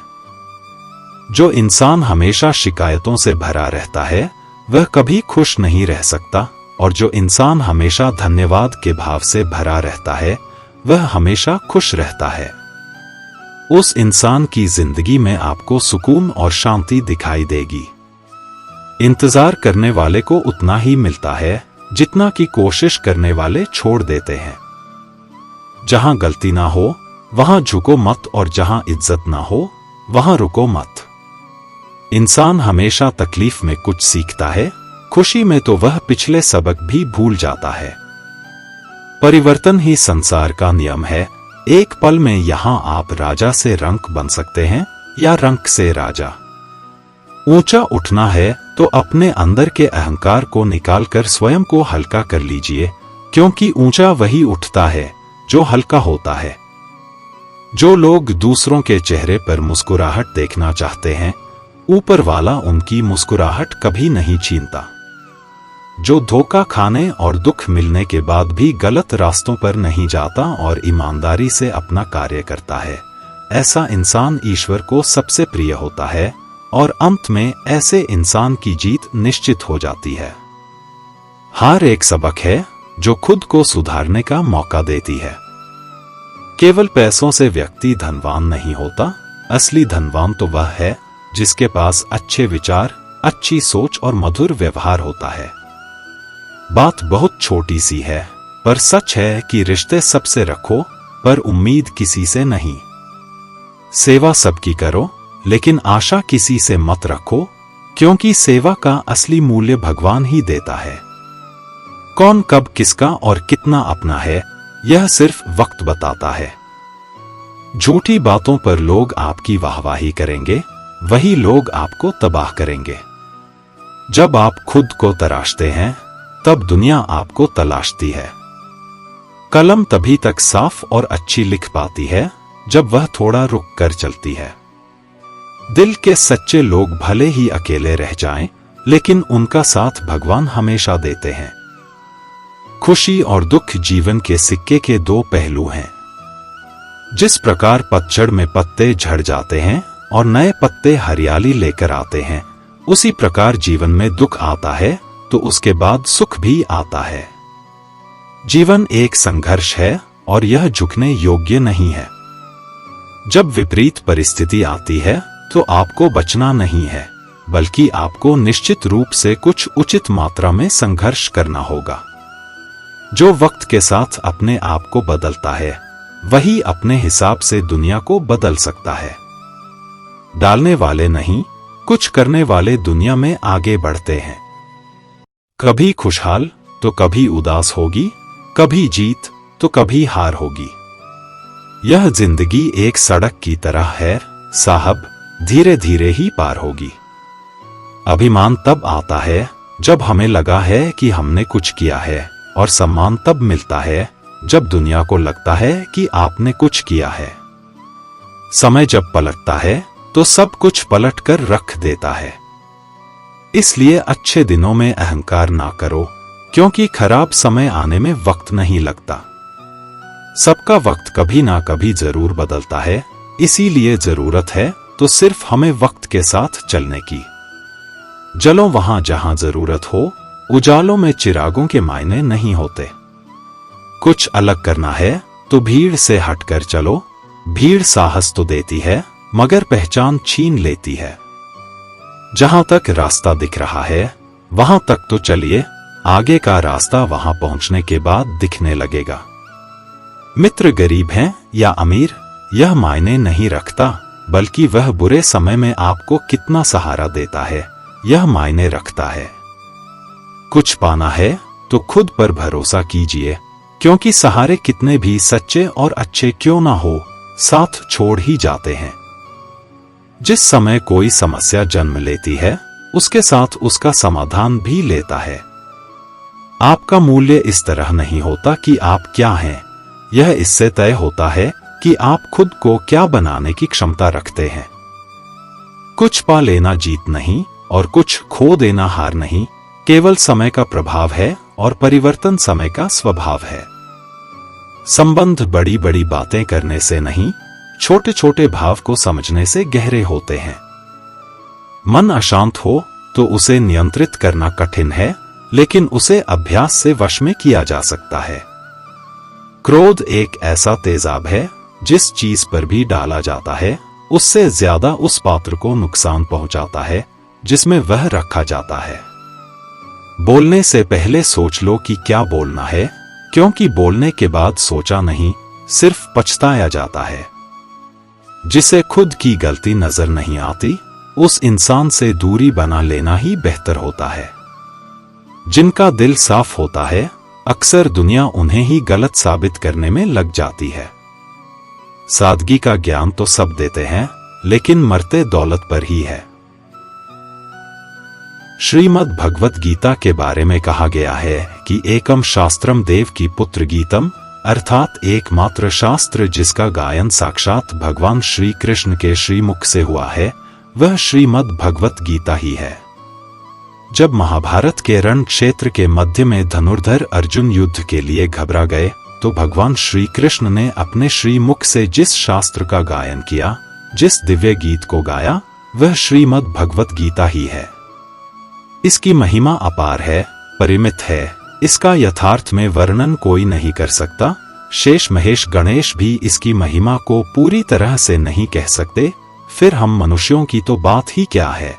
जो इंसान हमेशा शिकायतों से भरा रहता है वह कभी खुश नहीं रह सकता, और जो इंसान हमेशा धन्यवाद के भाव से भरा रहता है वह हमेशा खुश रहता है। उस इंसान की जिंदगी में आपको सुकून और शांति दिखाई देगी। इंतजार करने वाले को उतना ही मिलता है जितना कि कोशिश करने वाले छोड़ देते हैं। जहां गलती ना हो वहां झुको मत, और जहां इज्जत ना हो वहां रुको मत। इंसान हमेशा तकलीफ में कुछ सीखता है, खुशी में तो वह पिछले सबक भी भूल जाता है। परिवर्तन ही संसार का नियम है। एक पल में यहां आप राजा से रंक बन सकते हैं या रंक से राजा। ऊंचा उठना है तो अपने अंदर के अहंकार को निकालकर स्वयं को हल्का कर लीजिए, क्योंकि ऊंचा वही उठता है जो हल्का होता है। जो लोग दूसरों के चेहरे पर मुस्कुराहट देखना चाहते हैं, ऊपर वाला उनकी मुस्कुराहट कभी नहीं छीनता। जो धोखा खाने और दुख मिलने के बाद भी गलत रास्तों पर नहीं जाता और ईमानदारी से अपना कार्य करता है, ऐसा इंसान ईश्वर को सबसे प्रिय होता है, और अंत में ऐसे इंसान की जीत निश्चित हो जाती है। हार एक सबक है जो खुद को सुधारने का मौका देती है। केवल पैसों से व्यक्ति धनवान नहीं होता, असली धनवान तो वह है जिसके पास अच्छे विचार, अच्छी सोच और मधुर व्यवहार होता है। बात बहुत छोटी सी है, पर सच है कि रिश्ते सबसे रखो पर उम्मीद किसी से नहीं। सेवा सबकी करो लेकिन आशा किसी से मत रखो, क्योंकि सेवा का असली मूल्य भगवान ही देता है। कौन कब किसका और कितना अपना है यह सिर्फ वक्त बताता है। झूठी बातों पर लोग आपकी वाहवाही करेंगे, वही लोग आपको तबाह करेंगे। जब आप खुद को तराशते हैं तब दुनिया आपको तलाशती है। कलम तभी तक साफ और अच्छी लिख पाती है जब वह थोड़ा रुक कर चलती है। दिल के सच्चे लोग भले ही अकेले रह जाएं, लेकिन उनका साथ भगवान हमेशा देते हैं। खुशी और दुख जीवन के सिक्के के दो पहलू हैं। जिस प्रकार पतझड़ में पत्ते झड़ जाते हैं और नए पत्ते हरियाली लेकर आते हैं, उसी प्रकार जीवन में दुख आता है तो उसके बाद सुख भी आता है। जीवन एक संघर्ष है और यह झुकने योग्य नहीं है। जब विपरीत परिस्थिति आती है तो आपको बचना नहीं है, बल्कि आपको निश्चित रूप से कुछ उचित मात्रा में संघर्ष करना होगा। जो वक्त के साथ अपने आप को बदलता है, वही अपने हिसाब से दुनिया को बदल सकता है। डालने वाले नहीं, कुछ करने वाले दुनिया में आगे बढ़ते हैं। कभी खुशहाल तो कभी उदास होगी, कभी जीत तो कभी हार होगी। यह जिंदगी एक सड़क की तरह है साहब, धीरे धीरे ही पार होगी। अभिमान तब आता है जब हमें लगा है कि हमने कुछ किया है, और सम्मान तब मिलता है जब दुनिया को लगता है कि आपने कुछ किया है। समय जब पलटता है तो सब कुछ पलट कर रख देता है। इसलिए अच्छे दिनों में अहंकार ना करो, क्योंकि खराब समय आने में वक्त नहीं लगता। सबका वक्त कभी ना कभी जरूर बदलता है, इसीलिए जरूरत है तो सिर्फ हमें वक्त के साथ चलने की। जलो वहां जहां जरूरत हो, उजालों में चिरागों के मायने नहीं होते। कुछ अलग करना है तो भीड़ से हटकर चलो। भीड़ साहस तो देती है मगर पहचान छीन लेती है। जहां तक रास्ता दिख रहा है वहां तक तो चलिए, आगे का रास्ता वहां पहुंचने के बाद दिखने लगेगा। मित्र गरीब हैं या अमीर यह मायने नहीं रखता, बल्कि वह बुरे समय में आपको कितना सहारा देता है यह मायने रखता है। कुछ पाना है तो खुद पर भरोसा कीजिए, क्योंकि सहारे कितने भी सच्चे और अच्छे क्यों ना हो, साथ छोड़ ही जाते हैं। जिस समय कोई समस्या जन्म लेती है, उसके साथ उसका समाधान भी लेता है। आपका मूल्य इस तरह नहीं होता कि आप क्या हैं, यह इससे तय होता है कि आप खुद को क्या बनाने की क्षमता रखते हैं। कुछ पा लेना जीत नहीं और कुछ खो देना हार नहीं, केवल समय का प्रभाव है और परिवर्तन समय का स्वभाव है। संबंध बड़ी बड़ी बातें करने से नहीं, छोटे छोटे भाव को समझने से गहरे होते हैं। मन अशांत हो तो उसे नियंत्रित करना कठिन है, लेकिन उसे अभ्यास से वश में किया जा सकता है। क्रोध एक ऐसा तेजाब है, जिस चीज पर भी डाला जाता है उससे ज्यादा उस पात्र को नुकसान पहुंचाता है जिसमें वह रखा जाता है। बोलने से पहले सोच लो कि क्या बोलना है, क्योंकि बोलने के बाद सोचा नहीं, सिर्फ पछताया जाता है। जिसे खुद की गलती नजर नहीं आती, उस इंसान से दूरी बना लेना ही बेहतर होता है। जिनका दिल साफ होता है, अक्सर दुनिया उन्हें ही गलत साबित करने में लग जाती है। सादगी का ज्ञान तो सब देते हैं, लेकिन मरते दौलत पर ही है। श्रीमद् भगवत गीता के बारे में कहा गया है कि एकम शास्त्रम देव की पुत्र गीतम, अर्थात एकमात्र शास्त्र जिसका गायन साक्षात भगवान श्री कृष्ण के श्रीमुख से हुआ है, वह श्रीमद् भगवत गीता ही है। जब महाभारत के रण क्षेत्र के मध्य में धनुर्धर अर्जुन युद्ध के लिए घबरा गए, तो भगवान श्री कृष्ण ने अपने श्रीमुख से जिस शास्त्र का गायन किया, जिस दिव्य गीत को गाया, वह श्रीमद् भगवत गीता ही है। इसकी महिमा अपार है, परिमित है, इसका यथार्थ में वर्णन कोई नहीं कर सकता। शेष महेश गणेश भी इसकी महिमा को पूरी तरह से नहीं कह सकते, फिर हम मनुष्यों की तो बात ही क्या है।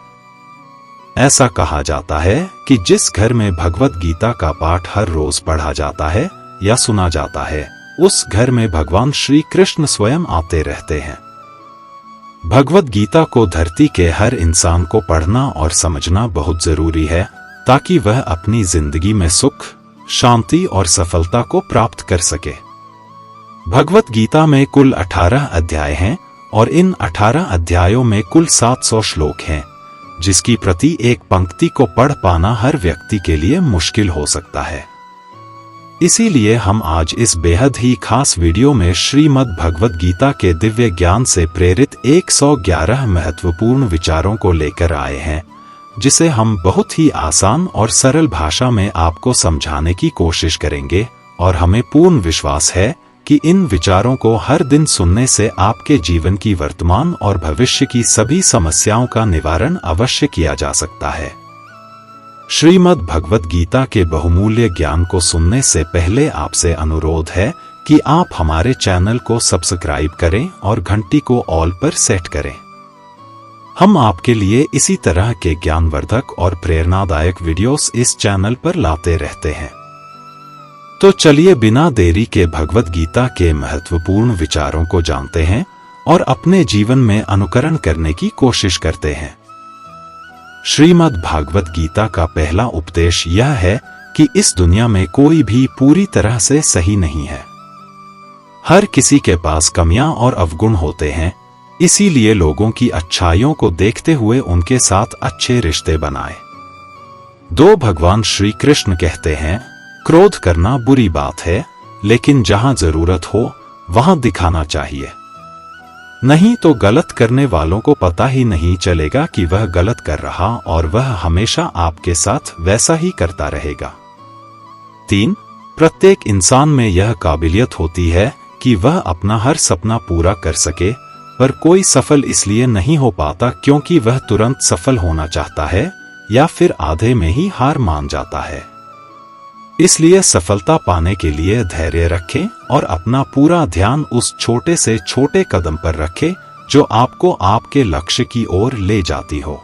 ऐसा कहा जाता है कि जिस घर में भगवत गीता का पाठ हर रोज पढ़ा जाता है या सुना जाता है, उस घर में भगवान श्री कृष्ण स्वयं आते रहते हैं। भगवत गीता को धरती के हर इंसान को पढ़ना और समझना बहुत जरूरी है, ताकि वह अपनी जिंदगी में सुख, शांति और सफलता को प्राप्त कर सके। भगवत गीता में कुल 18 अध्याय हैं और इन 18 अध्यायों में कुल 700 श्लोक हैं, जिसकी प्रति एक पंक्ति को पढ़ पाना हर व्यक्ति के लिए मुश्किल हो सकता है। इसीलिए हम आज इस बेहद ही खास वीडियो में श्रीमद् भगवत गीता के दिव्य ज्ञान से प्रेरित 111 महत्वपूर्ण विचारों को लेकर आए हैं, जिसे हम बहुत ही आसान और सरल भाषा में आपको समझाने की कोशिश करेंगे। और हमें पूर्ण विश्वास है कि इन विचारों को हर दिन सुनने से आपके जीवन की वर्तमान और भविष्य की सभी समस्याओं का निवारण अवश्य किया जा सकता है। श्रीमद् भगवत गीता के बहुमूल्य ज्ञान को सुनने से पहले आपसे अनुरोध है कि आप हमारे चैनल को सब्सक्राइब करें और घंटी को ऑल पर सेट करें। हम आपके लिए इसी तरह के ज्ञानवर्धक और प्रेरणादायक वीडियोस इस चैनल पर लाते रहते हैं। तो चलिए बिना देरी के भगवत गीता के महत्वपूर्ण विचारों को जानते हैं और अपने जीवन में अनुकरण करने की कोशिश करते हैं। श्रीमद् भागवत गीता का पहला उपदेश यह है कि इस दुनिया में कोई भी पूरी तरह से सही नहीं है। हर किसी के पास कमियां और अवगुण होते हैं, इसीलिए लोगों की अच्छाइयों को देखते हुए उनके साथ अच्छे रिश्ते बनाएं। भगवान श्री कृष्ण कहते हैं, क्रोध करना बुरी बात है, लेकिन जहां जरूरत हो वहां दिखाना चाहिए, नहीं तो गलत करने वालों को पता ही नहीं चलेगा कि वह गलत कर रहा और वह हमेशा आपके साथ वैसा ही करता रहेगा। 3. प्रत्येक इंसान में यह काबिलियत होती है कि वह अपना हर सपना पूरा कर सके, पर कोई सफल इसलिए नहीं हो पाता क्योंकि वह तुरंत सफल होना चाहता है या फिर आधे में ही हार मान जाता है। इसलिए सफलता पाने के लिए धैर्य रखें और अपना पूरा ध्यान उस छोटे से छोटे कदम पर रखें जो आपको आपके लक्ष्य की ओर ले जाती हो।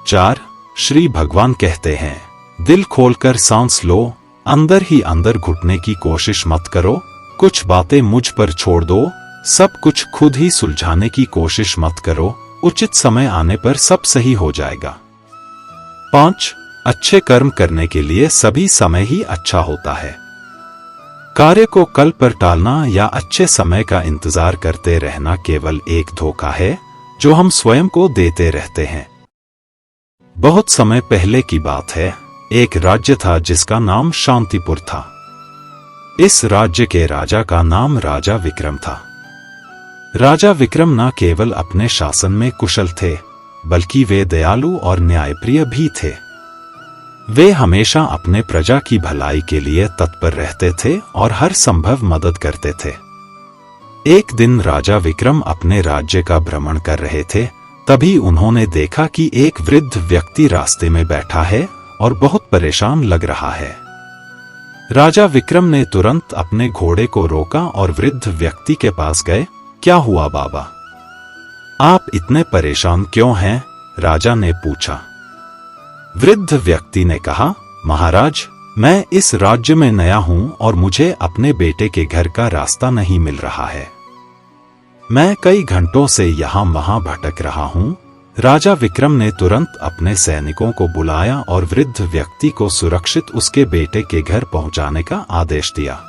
4. श्री भगवान कहते हैं, दिल खोलकर सांस लो, अंदर ही अंदर घुटने की कोशिश मत करो, कुछ बातें मुझ पर छोड़ दो, सब कुछ खुद ही सुलझाने की कोशिश मत करो, उचित समय आने पर सब सही हो जाएगा। 5. अच्छे कर्म करने के लिए सभी समय ही अच्छा होता है। कार्य को कल पर टालना या अच्छे समय का इंतजार करते रहना केवल एक धोखा है जो हम स्वयं को देते रहते हैं। बहुत समय पहले की बात है, एक राज्य था जिसका नाम शांतिपुर था। इस राज्य के राजा का नाम राजा विक्रम था। राजा विक्रम न केवल अपने शासन में कुशल थे, बल्कि वे दयालु और न्यायप्रिय भी थे। वे हमेशा अपने प्रजा की भलाई के लिए तत्पर रहते थे और हर संभव मदद करते थे। एक दिन राजा विक्रम अपने राज्य का भ्रमण कर रहे थे, तभी उन्होंने देखा कि एक वृद्ध व्यक्ति रास्ते में बैठा है और बहुत परेशान लग रहा है। राजा विक्रम ने तुरंत अपने घोड़े को रोका और वृद्ध व्यक्ति के पास गए। क्या हुआ बाबा, आप इतने परेशान क्यों हैं? राजा ने पूछा। वृद्ध व्यक्ति ने कहा, महाराज, मैं इस राज्य में नया हूं और मुझे अपने बेटे के घर का रास्ता नहीं मिल रहा है। मैं कई घंटों से यहाँ वहां भटक रहा हूं। राजा विक्रम ने तुरंत अपने सैनिकों को बुलाया और वृद्ध व्यक्ति को सुरक्षित उसके बेटे के घर पहुंचाने का आदेश दिया।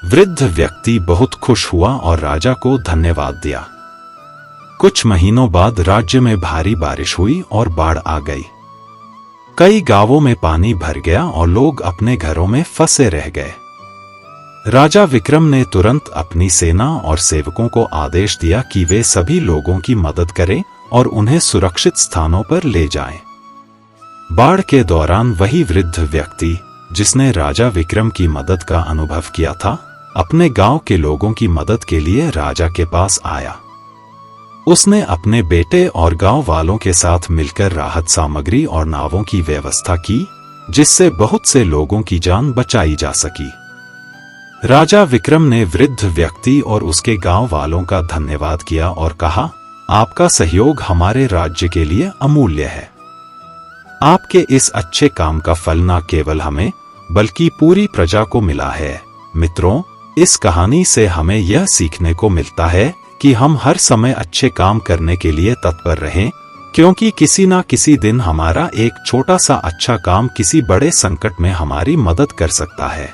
वृद्ध व्यक्ति बहुत खुश हुआ और राजा को धन्यवाद दिया। कुछ महीनों बाद राज्य में भारी बारिश हुई और बाढ़ आ गई। कई गांवों में पानी भर गया और लोग अपने घरों में फंसे रह गए। राजा विक्रम ने तुरंत अपनी सेना और सेवकों को आदेश दिया कि वे सभी लोगों की मदद करें और उन्हें सुरक्षित स्थानों पर ले जाएं। बाढ़ के दौरान वही वृद्ध व्यक्ति जिसने राजा विक्रम की मदद का अनुभव किया था, अपने गांव के लोगों की मदद के लिए राजा के पास आया। उसने अपने बेटे और गांव वालों के साथ मिलकर राहत सामग्री और नावों की व्यवस्था की, जिससे बहुत से लोगों की जान बचाई जा सकी। राजा विक्रम ने वृद्ध व्यक्ति और उसके गांव वालों का धन्यवाद किया और कहा, आपका सहयोग हमारे राज्य के लिए अमूल्य है। आपके इस अच्छे काम का फल न केवल हमें बल्कि पूरी प्रजा को मिला है। मित्रों, इस कहानी से हमें यह सीखने को मिलता है कि हम हर समय अच्छे काम करने के लिए तत्पर रहें, क्योंकि किसी न किसी दिन हमारा एक छोटा सा अच्छा काम किसी बड़े संकट में हमारी मदद कर सकता है।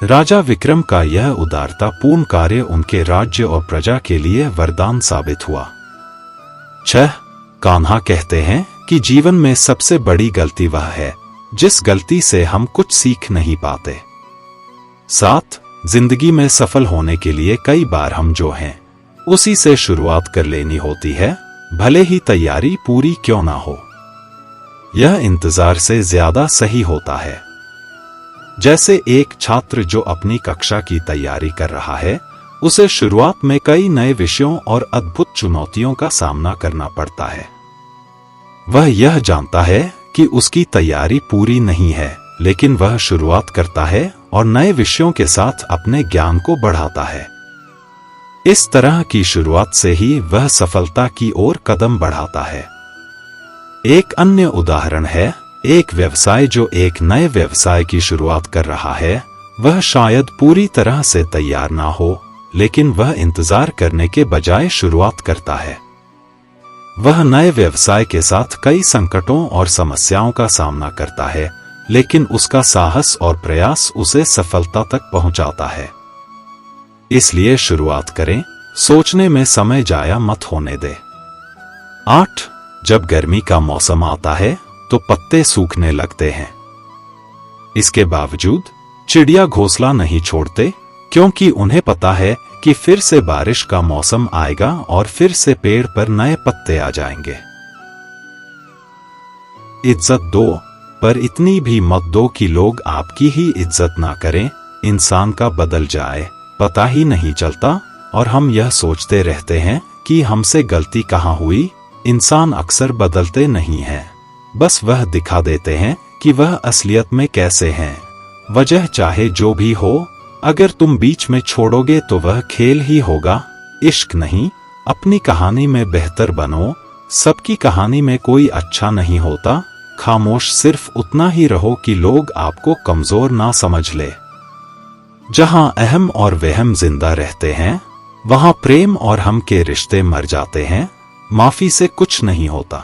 राजा विक्रम का यह उदारतापूर्ण कार्य उनके राज्य और प्रजा के लिए वरदान साबित हुआ। 6. कान्हा कहते हैं कि जीवन में सबसे बड़ी गलती वह है जिस गलती से हम कुछ सीख नहीं पाते। 7. जिंदगी में सफल होने के लिए कई बार हम जो हैं उसी से शुरुआत कर लेनी होती है, भले ही तैयारी पूरी क्यों ना हो। यह इंतजार से ज्यादा सही होता है। जैसे एक छात्र जो अपनी कक्षा की तैयारी कर रहा है, उसे शुरुआत में कई नए विषयों और अद्भुत चुनौतियों का सामना करना पड़ता है। वह यह जानता है कि उसकी तैयारी पूरी नहीं है, लेकिन वह शुरुआत करता है और नए विषयों के साथ अपने ज्ञान को बढ़ाता है। इस तरह की शुरुआत से ही वह सफलता की ओर कदम बढ़ाता है। एक अन्य उदाहरण है, एक व्यवसाय जो एक नए व्यवसाय की शुरुआत कर रहा है, वह शायद पूरी तरह से तैयार ना हो, लेकिन वह इंतजार करने के बजाय शुरुआत करता है। वह नए व्यवसाय के साथ कई संकटों और समस्याओं का सामना करता है, लेकिन उसका साहस और प्रयास उसे सफलता तक पहुंचाता है। इसलिए शुरुआत करें, सोचने में समय जाया मत होने दे। 8. जब गर्मी का मौसम आता है तो पत्ते सूखने लगते हैं। इसके बावजूद चिड़िया घोंसला नहीं छोड़ते, क्योंकि उन्हें पता है कि फिर से बारिश का मौसम आएगा और फिर से पेड़ पर नए पत्ते आ जाएंगे। इज्जत दो, पर इतनी भी मत दो कि लोग आपकी ही इज्जत ना करें। इंसान का बदल जाए पता ही नहीं चलता और हम यह सोचते रहते हैं कि हमसे गलती कहाँ हुई। इंसान अक्सर बदलते नहीं हैं, बस वह दिखा देते हैं कि वह असलियत में कैसे हैं। वजह चाहे जो भी हो, अगर तुम बीच में छोड़ोगे तो वह खेल ही होगा, इश्क नहीं। अपनी कहानी में बेहतर बनो। सबकी कहानी में कोई अच्छा नहीं होता। खामोश सिर्फ उतना ही रहो कि लोग आपको कमजोर ना समझ ले। जहां अहम और वहम जिंदा रहते हैं, वहां प्रेम और हम के रिश्ते मर जाते हैं। माफी से कुछ नहीं होता।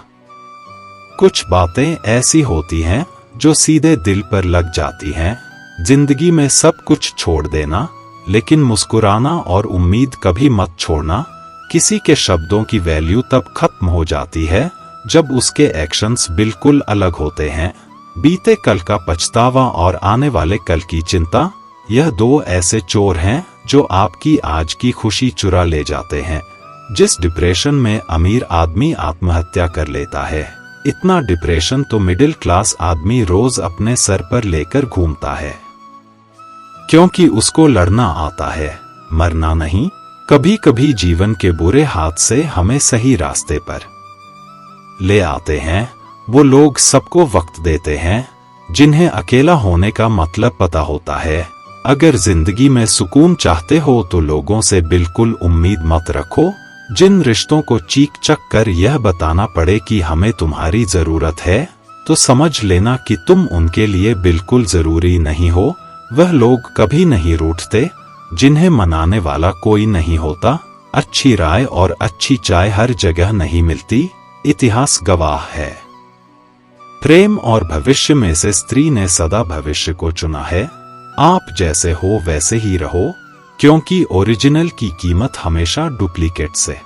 कुछ बातें ऐसी होती हैं जो सीधे दिल पर लग जाती हैं। जिंदगी में सब कुछ छोड़ देना, लेकिन मुस्कुराना और उम्मीद कभी मत छोड़ना। किसी के शब्दों की वैल्यू तब खत्म हो जाती है जब उसके एक्शंस बिल्कुल अलग होते हैं। बीते कल का पछतावा और आने वाले कल की चिंता, यह दो ऐसे चोर हैं जो आपकी आज की खुशी चुरा ले जाते हैं। जिस डिप्रेशन में अमीर आदमी आत्महत्या कर लेता है, इतना डिप्रेशन तो मिडिल क्लास आदमी रोज अपने सर पर लेकर घूमता है, क्योंकि उसको लड़ना आता है, मरना नहीं। कभी कभी जीवन के बुरे हाथ से हमें सही रास्ते पर ले आते हैं वो लोग सबको वक्त देते हैं, जिन्हें अकेला होने का मतलब पता होता है। अगर जिंदगी में सुकून चाहते हो तो लोगों से बिल्कुल उम्मीद मत रखो। जिन रिश्तों को चीख चक कर यह बताना पड़े कि हमें तुम्हारी जरूरत है, तो समझ लेना कि तुम उनके लिए बिल्कुल जरूरी नहीं हो। वह लोग कभी नहीं रूठते जिन्हें मनाने वाला कोई नहीं होता। अच्छी राय और अच्छी चाय हर जगह नहीं मिलती, इतिहास गवाह है। प्रेम और भविष्य में से स्त्री ने सदा भविष्य को चुना है। आप जैसे हो वैसे ही रहो, क्योंकि ओरिजिनल की कीमत हमेशा डुप्लीकेट से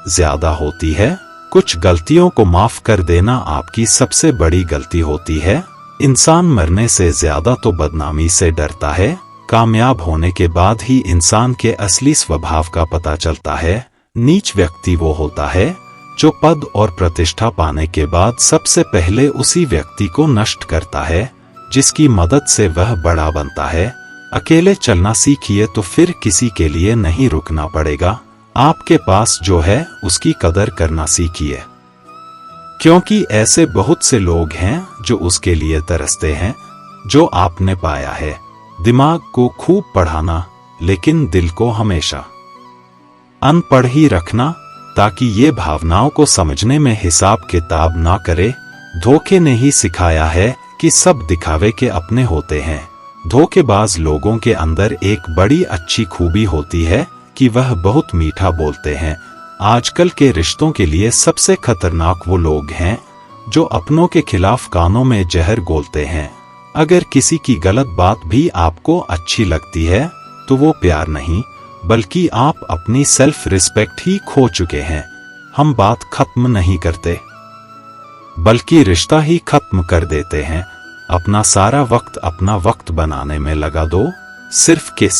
ज्यादा होती है। कुछ गलतियों को माफ कर देना आपकी सबसे बड़ी गलती होती है। इंसान मरने से ज्यादा तो बदनामी से डरता है। कामयाब होने के बाद ही इंसान के असली स्वभाव का पता चलता है। नीच व्यक्ति वो होता है जो पद और प्रतिष्ठा पाने के बाद सबसे पहले उसी व्यक्ति को नष्ट करता है जिसकी मदद से वह बड़ा बनता है। अकेले चलना सीखिए तो फिर किसी के लिए नहीं रुकना पड़ेगा। आपके पास जो है उसकी कदर करना सीखिए, क्योंकि ऐसे बहुत से लोग हैं जो उसके लिए तरसते हैं जो आपने पाया है। दिमाग को खूब पढ़ाना, लेकिन दिल को हमेशा अनपढ़ ही रखना, ताकि ये भावनाओं को समझने में हिसाब किताब ना करे। धोखे ने ही सिखाया है कि सब दिखावे के अपने होते हैं। धोखेबाज लोगों के अंदर एक बड़ी अच्छी खूबी होती है कि वह बहुत मीठा बोलते हैं। आजकल के रिश्तों के लिए सबसे खतरनाक वो लोग हैं जो अपनों के खिलाफ कानों में जहर घोलते हैं। अगर किसी की गलत बात भी आपको अच्छी लगती है तो वो प्यार नहीं, बल्कि आप अपनी सेल्फ रिस्पेक्ट ही खो चुके हैं। हम बात खत्म नहीं करते, बल्कि रिश्ता ही खत्म कर देते हैं। अपना सारा वक्त अपना वक्त बनाने में लगा दो। सिर्फ किस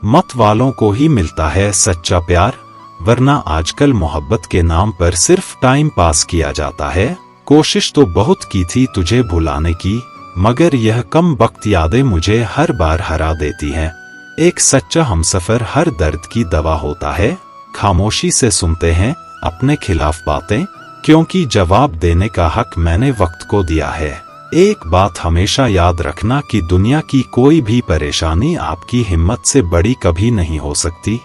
मत वालों को ही मिलता है सच्चा प्यार, वरना आजकल मोहब्बत के नाम पर सिर्फ टाइम पास किया जाता है। कोशिश तो बहुत की थी तुझे भुलाने की, मगर यह कम वक्त यादें मुझे हर बार हरा देती हैं। एक सच्चा हमसफर हर दर्द की दवा होता है। खामोशी से सुनते हैं अपने खिलाफ बातें, क्योंकि जवाब देने का हक मैंने वक्त को दिया है। एक बात हमेशा याद रखना कि दुनिया की कोई भी परेशानी आपकी हिम्मत से बड़ी कभी नहीं हो सकती।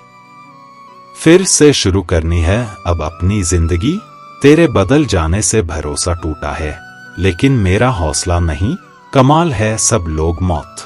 फिर से शुरू करनी है अब अपनी जिंदगी। तेरे बदल जाने से भरोसा टूटा है, लेकिन मेरा हौसला नहीं। कमाल है सब लोग मौत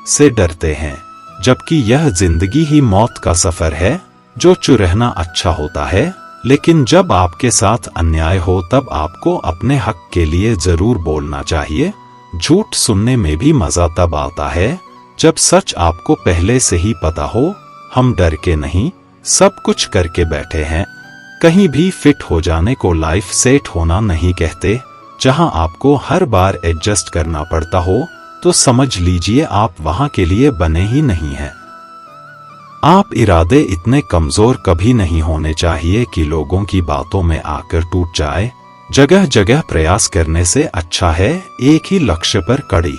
से डरते हैं, जबकि यह जिंदगी ही मौत का सफर है। जो चुप रहना अच्छा होता है, लेकिन जब आपके साथ अन्याय हो तब आपको अपने हक के लिए जरूर बोलना चाहिए। झूठ सुनने में भी मजा तब आता है जब सच आपको पहले से ही पता हो। हम डर के नहीं, सब कुछ करके बैठे हैं। कहीं भी फिट हो जाने को लाइफ सेट होना नहीं कहते। जहां आपको हर बार एडजस्ट करना पड़ता हो तो समझ लीजिए आप वहां के लिए बने ही नहीं हैं। आप इरादे इतने कमजोर कभी नहीं होने चाहिए कि लोगों की बातों में आकर टूट जाए। जगह जगह प्रयास करने से अच्छा है एक ही लक्ष्य पर कड़ी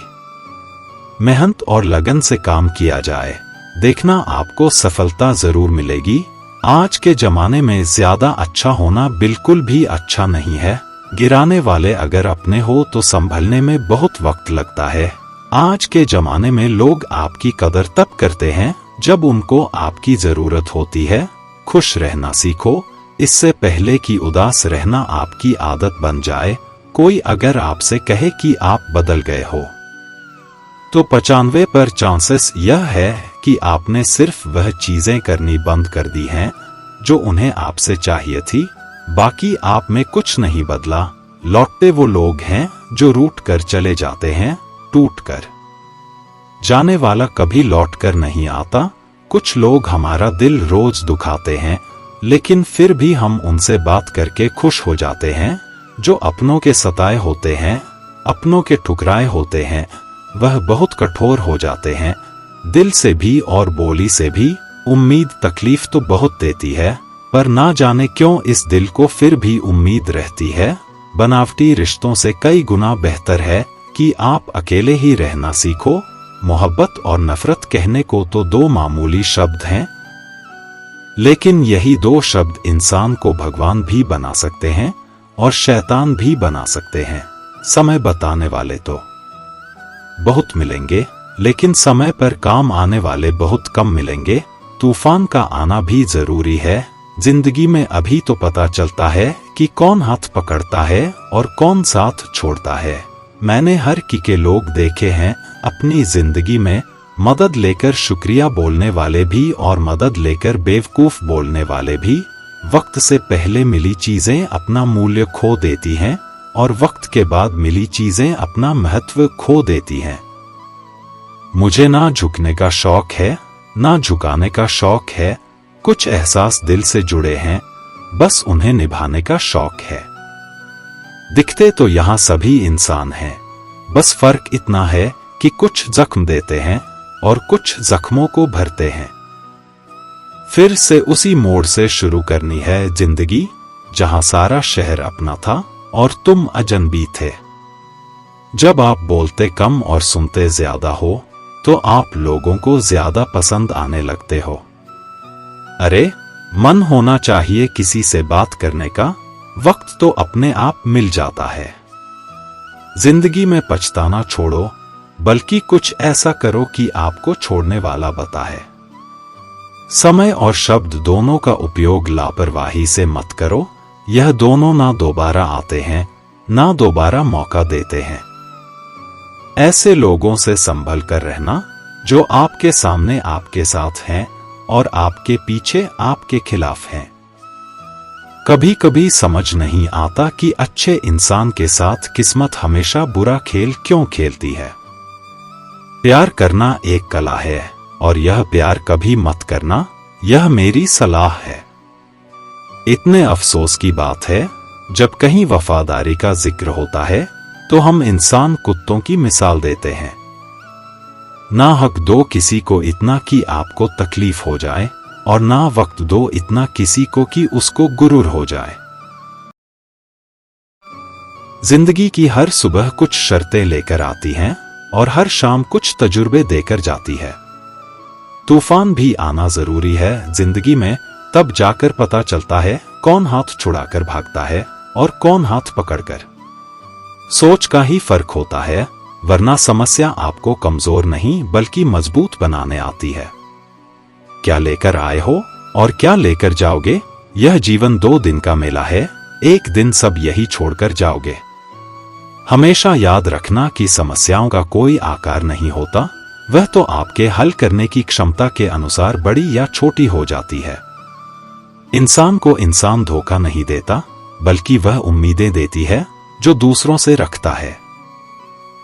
मेहनत और लगन से काम किया जाए। देखना आपको सफलता जरूर मिलेगी। आज के जमाने में ज्यादा अच्छा होना बिल्कुल भी अच्छा नहीं है। गिराने वाले अगर अपने हो तो संभलने में बहुत वक्त लगता है। आज के जमाने में लोग आपकी कदर तब करते हैं जब उनको आपकी जरूरत होती है। खुश रहना सीखो, इससे पहले कि उदास रहना आपकी आदत बन जाए। कोई अगर आपसे कहे कि आप बदल गए हो तो 95% चांसेस यह है कि आपने सिर्फ वह चीजें करनी बंद कर दी हैं जो उन्हें आपसे चाहिए थी। बाकी आप में कुछ नहीं बदला। लौटते वो लोग हैं जो रूठ कर चले जाते हैं। टूट कर जाने वाला कभी लौट कर नहीं आता। कुछ लोग हमारा दिल रोज दुखाते हैं, लेकिन फिर भी हम उनसे बात करके खुश हो जाते हैं। जो अपनों के सताए होते हैं, अपनों के ठुकराए होते हैं, वह बहुत कठोर हो जाते हैं, दिल से भी और बोली से भी। उम्मीद तकलीफ तो बहुत देती है, पर ना जाने क्यों इस दिल को फिर भी उम्मीद रहती है। बनावटी रिश्तों से कई गुना बेहतर है कि आप अकेले ही रहना सीखो। मोहब्बत और नफरत कहने को तो दो मामूली शब्द हैं, लेकिन यही दो शब्द इंसान को भगवान भी बना सकते हैं और शैतान भी बना सकते हैं। समय बताने वाले तो बहुत मिलेंगे, लेकिन समय पर काम आने वाले बहुत कम मिलेंगे। तूफान का आना भी जरूरी है। जिंदगी में अभी तो पता चलता है कि कौन हाथ पकड़ता है और कौन साथ छोड़ता है। मैंने हर के लोग देखे हैं अपनी जिंदगी में, मदद लेकर शुक्रिया बोलने वाले भी और मदद लेकर बेवकूफ बोलने वाले भी। वक्त से पहले मिली चीजें अपना मूल्य खो देती हैं और वक्त के बाद मिली चीजें अपना महत्व खो देती हैं। मुझे ना झुकने का शौक है ना झुकाने का शौक है। कुछ एहसास दिल से जुड़े हैं, बस उन्हें निभाने का शौक है। दिखते तो यहाँ सभी इंसान हैं, बस फर्क इतना है कि कुछ जख्म देते हैं और कुछ जख्मों को भरते हैं। फिर से उसी मोड़ से शुरू करनी है जिंदगी, जहां सारा शहर अपना था और तुम अजनबी थे। जब आप बोलते कम और सुनते ज्यादा हो, तो आप लोगों को ज्यादा पसंद आने लगते हो। अरे, मन होना चाहिए किसी से बात करने का, वक्त तो अपने आप मिल जाता है। जिंदगी में पछताना छोड़ो, बल्कि कुछ ऐसा करो कि आपको छोड़ने वाला बताए। समय और शब्द दोनों का उपयोग लापरवाही से मत करो। यह दोनों ना दोबारा आते हैं, ना दोबारा मौका देते हैं। ऐसे लोगों से संभल कर रहना जो आपके सामने आपके साथ हैं और आपके पीछे आपके खिलाफ हैं। कभी कभी समझ नहीं आता कि अच्छे इंसान के साथ किस्मत हमेशा बुरा खेल क्यों खेलती है। प्यार करना एक कला है और यह प्यार कभी मत करना, यह मेरी सलाह है। इतने अफसोस की बात है, जब कहीं वफादारी का जिक्र होता है तो हम इंसान कुत्तों की मिसाल देते हैं। ना हक दो किसी को इतना कि आपको तकलीफ हो जाए और ना वक्त दो इतना किसी को कि उसको गुरूर हो जाए। जिंदगी की हर सुबह कुछ शर्तें लेकर आती हैं और हर शाम कुछ तजुर्बे देकर जाती है। तूफान भी आना जरूरी है जिंदगी में, तब जाकर पता चलता है कौन हाथ छुड़ाकर भागता है और कौन हाथ पकड़कर। सोच का ही फर्क होता है, वरना समस्या आपको कमजोर नहीं बल्कि मजबूत बनाने आती है। क्या लेकर आए हो और क्या लेकर जाओगे, यह जीवन 2 दिन का मेला है, एक दिन सब यही छोड़कर जाओगे। हमेशा याद रखना कि समस्याओं का कोई आकार नहीं होता, वह तो आपके हल करने की क्षमता के अनुसार बड़ी या छोटी हो जाती है। इंसान को इंसान धोखा नहीं देता, बल्कि वह उम्मीदें देती है जो दूसरों से रखता है।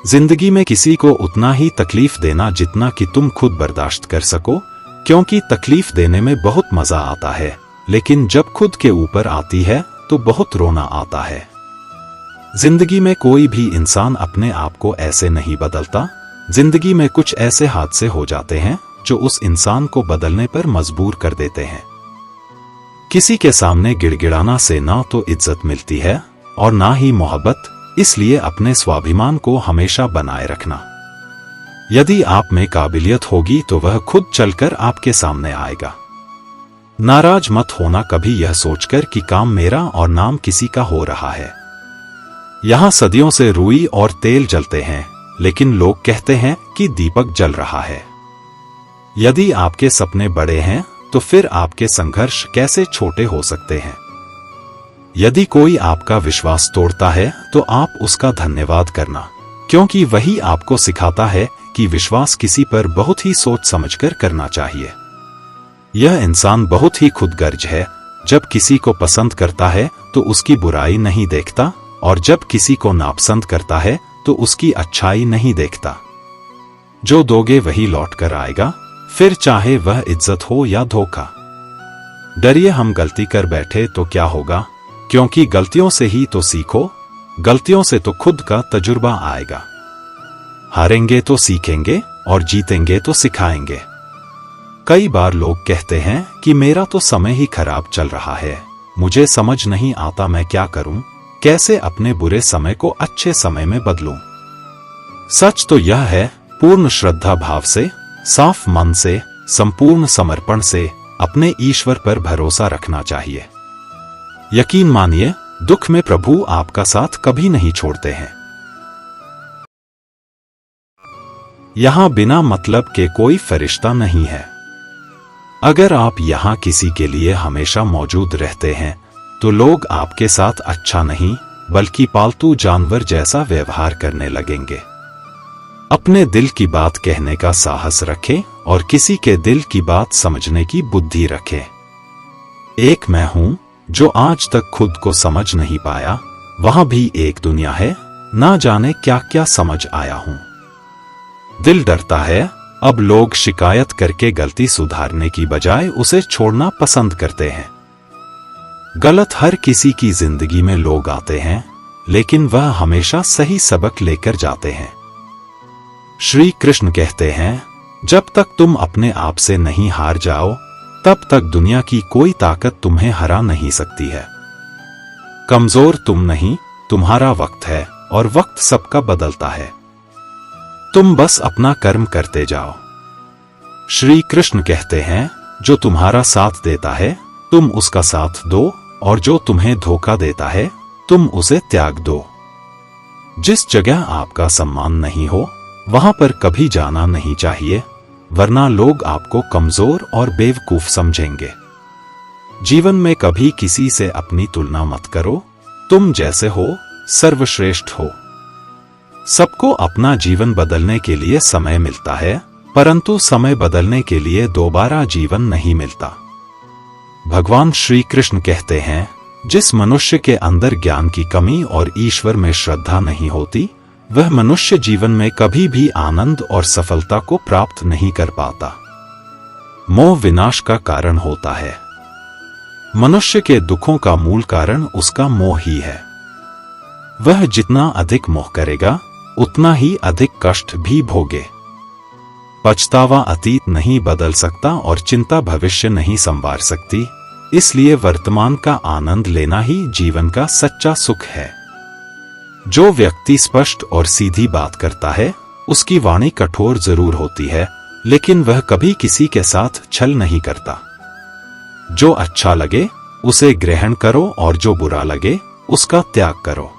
जिंदगी में किसी को उतना ही तकलीफ देना जितना कि तुम खुद बर्दाश्त कर सको, क्योंकि तकलीफ देने में बहुत मजा आता है, लेकिन जब खुद के ऊपर आती है तो बहुत रोना आता है। जिंदगी में कोई भी इंसान अपने आप को ऐसे नहीं बदलता। जिंदगी में कुछ ऐसे हादसे हो जाते हैं जो उस इंसान को बदलने पर मजबूर कर देते हैं। किसी के सामने गिड़गिड़ाना से ना तो इज्जत मिलती है और ना ही मोहब्बत, इसलिए अपने स्वाभिमान को हमेशा बनाए रखना। यदि आप में काबिलियत होगी तो वह खुद चलकर आपके सामने आएगा। नाराज मत होना कभी यह सोचकर कि काम मेरा और नाम किसी का हो रहा है। यहां सदियों से रुई और तेल जलते हैं, लेकिन लोग कहते हैं कि दीपक जल रहा है। यदि आपके सपने बड़े हैं तो फिर आपके संघर्ष कैसे छोटे हो सकते हैं। यदि कोई आपका विश्वास तोड़ता है तो आप उसका धन्यवाद करना, क्योंकि वही आपको सिखाता है कि विश्वास किसी पर बहुत ही सोच समझकर करना चाहिए। यह इंसान बहुत ही खुदगर्ज है, जब किसी को पसंद करता है तो उसकी बुराई नहीं देखता और जब किसी को नापसंद करता है तो उसकी अच्छाई नहीं देखता। जो दोगे वही लौट कर आएगा, फिर चाहे वह इज्जत हो या धोखा। डरिए हम गलती कर बैठे तो क्या होगा, क्योंकि गलतियों से ही तो सीखो, गलतियों से तो खुद का तजुर्बा आएगा। हारेंगे तो सीखेंगे और जीतेंगे तो सिखाएंगे। कई बार लोग कहते हैं कि मेरा तो समय ही खराब चल रहा है, मुझे समझ नहीं आता मैं क्या करूं, कैसे अपने बुरे समय को अच्छे समय में बदलूं। सच तो यह है, पूर्ण श्रद्धा भाव से, साफ मन से, संपूर्ण समर्पण से अपने ईश्वर पर भरोसा रखना चाहिए। यकीन मानिए, दुख में प्रभु आपका साथ कभी नहीं छोड़ते हैं। यहां बिना मतलब के कोई फरिश्ता नहीं है। अगर आप यहां किसी के लिए हमेशा मौजूद रहते हैं तो लोग आपके साथ अच्छा नहीं बल्कि पालतू जानवर जैसा व्यवहार करने लगेंगे। अपने दिल की बात कहने का साहस रखें और किसी के दिल की बात समझने की बुद्धि रखें। एक मैं हूं जो आज तक खुद को समझ नहीं पाया, वहां भी एक दुनिया है, ना जाने क्या क्या समझ आया हूं। दिल डरता है, अब लोग शिकायत करके गलती सुधारने की बजाय उसे छोड़ना पसंद करते हैं। गलत हर किसी की जिंदगी में लोग आते हैं, लेकिन वह हमेशा सही सबक लेकर जाते हैं। श्री कृष्ण कहते हैं, जब तक तुम अपने आप से नहीं हार जाओ, तब तक दुनिया की कोई ताकत तुम्हें हरा नहीं सकती है। कमजोर तुम नहीं, तुम्हारा वक्त है और वक्त सबका बदलता है। तुम बस अपना कर्म करते जाओ। श्री कृष्ण कहते हैं, जो तुम्हारा साथ देता है तुम उसका साथ दो और जो तुम्हें धोखा देता है तुम उसे त्याग दो। जिस जगह आपका सम्मान नहीं हो वहां पर कभी जाना नहीं चाहिए, वरना लोग आपको कमजोर और बेवकूफ समझेंगे। जीवन में कभी किसी से अपनी तुलना मत करो, तुम जैसे हो सर्वश्रेष्ठ हो। सबको अपना जीवन बदलने के लिए समय मिलता है, परंतु समय बदलने के लिए दोबारा जीवन नहीं मिलता। भगवान श्री कृष्ण कहते हैं, जिस मनुष्य के अंदर ज्ञान की कमी और ईश्वर में श्रद्धा नहीं होती, वह मनुष्य जीवन में कभी भी आनंद और सफलता को प्राप्त नहीं कर पाता। मोह विनाश का कारण होता है। मनुष्य के दुखों का मूल कारण उसका मोह ही है। वह जितना अधिक मोह करेगा उतना ही अधिक कष्ट भी भोगे। पछतावा अतीत नहीं बदल सकता और चिंता भविष्य नहीं संवार सकती, इसलिए वर्तमान का आनंद लेना ही जीवन का सच्चा सुख है। जो व्यक्ति स्पष्ट और सीधी बात करता है उसकी वाणी कठोर जरूर होती है, लेकिन वह कभी किसी के साथ छल नहीं करता। जो अच्छा लगे उसे ग्रहण करो और जो बुरा लगे उसका त्याग करो।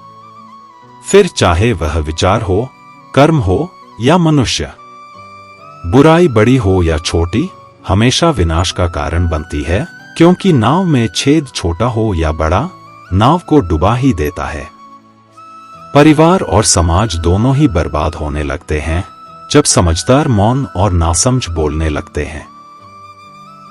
फिर चाहे वह विचार हो, कर्म हो या मनुष्य। बुराई बड़ी हो या छोटी हमेशा विनाश का कारण बनती है, क्योंकि नाव में छेद छोटा हो या बड़ा, नाव को डुबा ही देता है। परिवार और समाज दोनों ही बर्बाद होने लगते हैं जब समझदार मौन और नासमझ बोलने लगते हैं।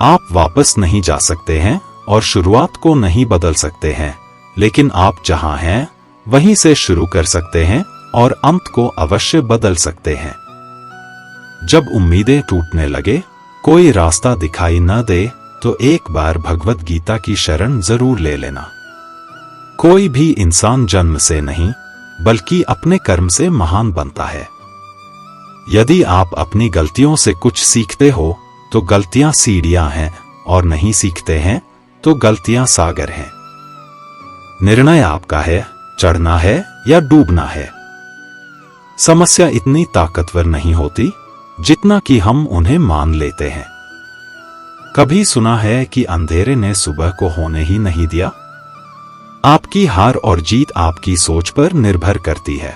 आप वापस नहीं जा सकते हैं और शुरुआत को नहीं बदल सकते हैं, लेकिन आप जहां हैं वहीं से शुरू कर सकते हैं और अंत को अवश्य बदल सकते हैं। जब उम्मीदें टूटने लगे, कोई रास्ता दिखाई न दे, तो एक बार भगवत गीता की शरण जरूर ले लेना। कोई भी इंसान जन्म से नहीं बल्कि अपने कर्म से महान बनता है। यदि आप अपनी गलतियों से कुछ सीखते हो तो गलतियां सीढ़ियां हैं, और नहीं सीखते हैं तो गलतियां सागर हैं। निर्णय आपका है, चढ़ना है या डूबना है। समस्या इतनी ताकतवर नहीं होती जितना कि हम उन्हें मान लेते हैं। कभी सुना है कि अंधेरे ने सुबह को होने ही नहीं दिया? आपकी हार और जीत आपकी सोच पर निर्भर करती है।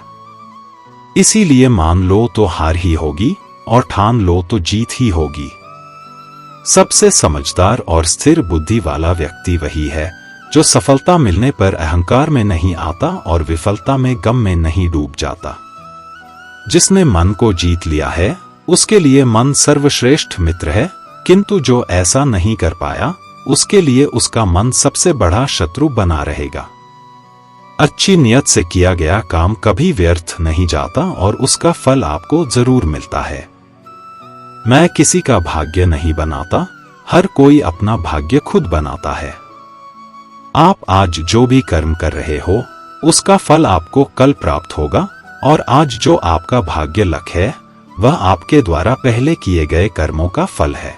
इसीलिए मान लो तो हार ही होगी और ठान लो तो जीत ही होगी। सबसे समझदार और स्थिर बुद्धि वाला व्यक्ति वही है जो सफलता मिलने पर अहंकार में नहीं आता और विफलता में गम में नहीं डूब जाता। जिसने मन को जीत लिया है उसके लिए मन सर्वश्रेष्ठ मित्र है, किंतु जो ऐसा नहीं कर पाया उसके लिए उसका मन सबसे बड़ा शत्रु बना रहेगा। अच्छी नियत से किया गया काम कभी व्यर्थ नहीं जाता और उसका फल आपको जरूर मिलता है। मैं किसी का भाग्य नहीं बनाता, हर कोई अपना भाग्य खुद बनाता है। आप आज जो भी कर्म कर रहे हो उसका फल आपको कल प्राप्त होगा, और आज जो आपका भाग्य लक है वह आपके द्वारा पहले किए गए कर्मों का फल है।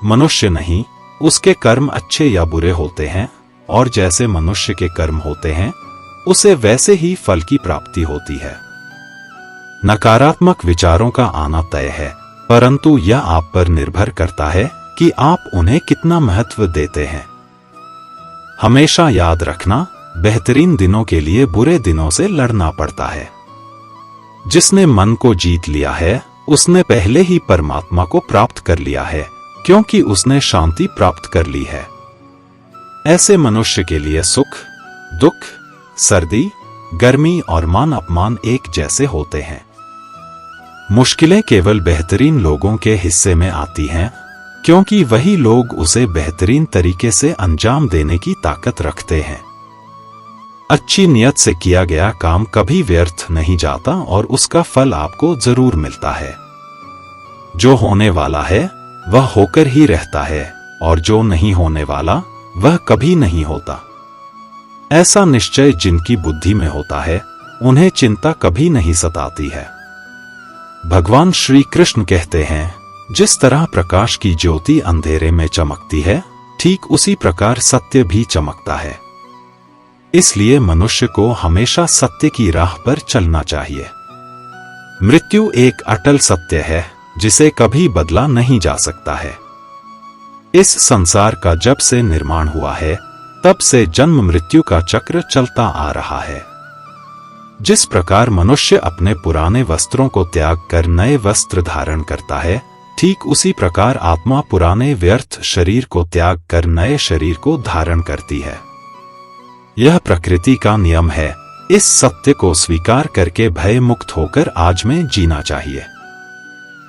मनुष्य नहीं, उसके कर्म अच्छे या बुरे होते हैं, और जैसे मनुष्य के कर्म होते हैं उसे वैसे ही फल की प्राप्ति होती है। नकारात्मक विचारों का आना तय है, परंतु यह आप पर निर्भर करता है कि आप उन्हें कितना महत्व देते हैं। हमेशा याद रखना, बेहतरीन दिनों के लिए बुरे दिनों से लड़ना पड़ता है। जिसने मन को जीत लिया है उसने पहले ही परमात्मा को प्राप्त कर लिया है, क्योंकि उसने शांति प्राप्त कर ली है। ऐसे मनुष्य के लिए सुख, दुख, सर्दी, गर्मी और मान अपमान एक जैसे होते हैं। मुश्किलें केवल बेहतरीन लोगों के हिस्से में आती हैं, क्योंकि वही लोग उसे बेहतरीन तरीके से अंजाम देने की ताकत रखते हैं। अच्छी नियत से किया गया काम कभी व्यर्थ नहीं जाता और उसका फल आपको जरूर मिलता है। जो होने वाला है वह होकर ही रहता है, और जो नहीं होने वाला वह कभी नहीं होता। ऐसा निश्चय जिनकी बुद्धि में होता है उन्हें चिंता कभी नहीं सताती है। भगवान श्री कृष्ण कहते हैं, जिस तरह प्रकाश की ज्योति अंधेरे में चमकती है, ठीक उसी प्रकार सत्य भी चमकता है। इसलिए मनुष्य को हमेशा सत्य की राह पर चलना चाहिए। मृत्यु एक अटल सत्य है जिसे कभी बदला नहीं जा सकता है। इस संसार का जब से निर्माण हुआ है तब से जन्म मृत्यु का चक्र चलता आ रहा है। जिस प्रकार मनुष्य अपने पुराने वस्त्रों को त्याग कर नए वस्त्र धारण करता है, ठीक उसी प्रकार आत्मा पुराने व्यर्थ शरीर को त्याग कर नए शरीर को धारण करती है। यह प्रकृति का नियम है। इस सत्य को स्वीकार करके भय मुक्त होकर आज में जीना चाहिए।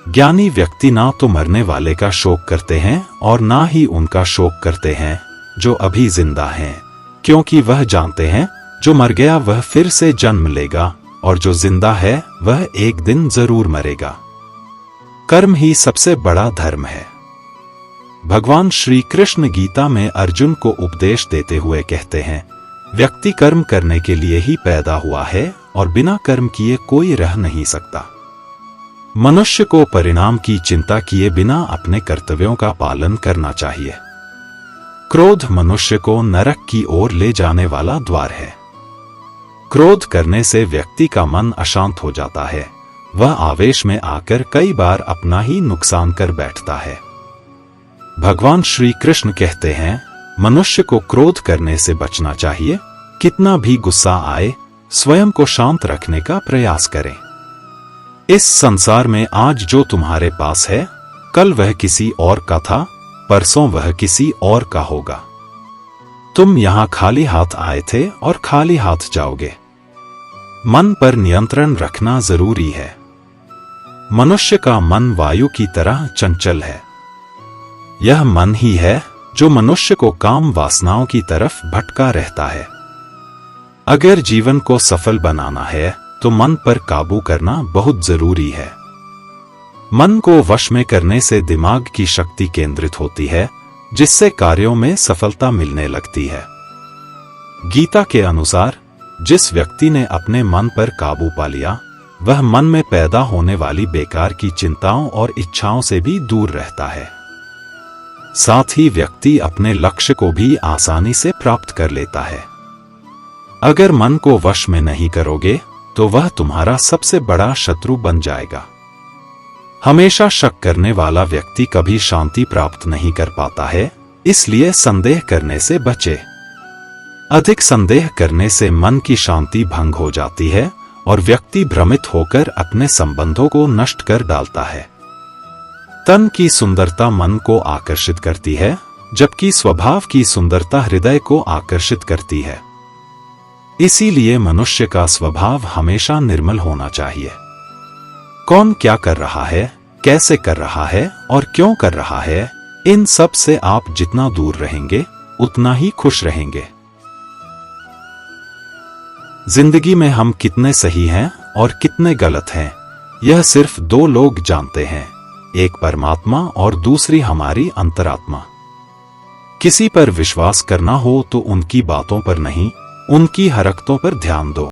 ज्ञानी व्यक्ति ना तो मरने वाले का शोक करते हैं और ना ही उनका शोक करते हैं जो अभी जिंदा हैं, क्योंकि वह जानते हैं जो मर गया वह फिर से जन्म लेगा और जो जिंदा है वह एक दिन जरूर मरेगा। कर्म ही सबसे बड़ा धर्म है। भगवान श्री कृष्ण गीता में अर्जुन को उपदेश देते हुए कहते हैं, व्यक्ति कर्म करने के लिए ही पैदा हुआ है और बिना कर्म किए कोई रह नहीं सकता। मनुष्य को परिणाम की चिंता किए बिना अपने कर्तव्यों का पालन करना चाहिए। क्रोध मनुष्य को नरक की ओर ले जाने वाला द्वार है। क्रोध करने से व्यक्ति का मन अशांत हो जाता है। वह आवेश में आकर कई बार अपना ही नुकसान कर बैठता है। भगवान श्री कृष्ण कहते हैं, मनुष्य को क्रोध करने से बचना चाहिए। कितना भी गुस्सा आए, स्वयं को शांत रखने का प्रयास करें। इस संसार में आज जो तुम्हारे पास है, कल वह किसी और का था, परसों वह किसी और का होगा। तुम यहां खाली हाथ आए थे और खाली हाथ जाओगे। मन पर नियंत्रण रखना जरूरी है। मनुष्य का मन वायु की तरह चंचल है। यह मन ही है जो मनुष्य को काम वासनाओं की तरफ भटका रहता है। अगर जीवन को सफल बनाना है तो मन पर काबू करना बहुत जरूरी है। मन को वश में करने से दिमाग की शक्ति केंद्रित होती है, जिससे कार्यों में सफलता मिलने लगती है। गीता के अनुसार जिस व्यक्ति ने अपने मन पर काबू पा लिया, वह मन में पैदा होने वाली बेकार की चिंताओं और इच्छाओं से भी दूर रहता है। साथ ही व्यक्ति अपने लक्ष्य को भी आसानी से प्राप्त कर लेता है। अगर मन को वश में नहीं करोगे तो वह तुम्हारा सबसे बड़ा शत्रु बन जाएगा। हमेशा शक करने वाला व्यक्ति कभी शांति प्राप्त नहीं कर पाता है, इसलिए संदेह करने से बचे। अधिक संदेह करने से मन की शांति भंग हो जाती है और व्यक्ति भ्रमित होकर अपने संबंधों को नष्ट कर डालता है। तन की सुंदरता मन को आकर्षित करती है, जबकि स्वभाव की सुंदरता हृदय को आकर्षित करती है। इसीलिए मनुष्य का स्वभाव हमेशा निर्मल होना चाहिए। कौन क्या कर रहा है, कैसे कर रहा है और क्यों कर रहा है, इन सब से आप जितना दूर रहेंगे उतना ही खुश रहेंगे। जिंदगी में हम कितने सही हैं और कितने गलत हैं, यह सिर्फ दो लोग जानते हैं, एक परमात्मा और दूसरी हमारी अंतरात्मा। किसी पर विश्वास करना हो तो उनकी बातों पर नहीं, उनकी हरकतों पर ध्यान दो।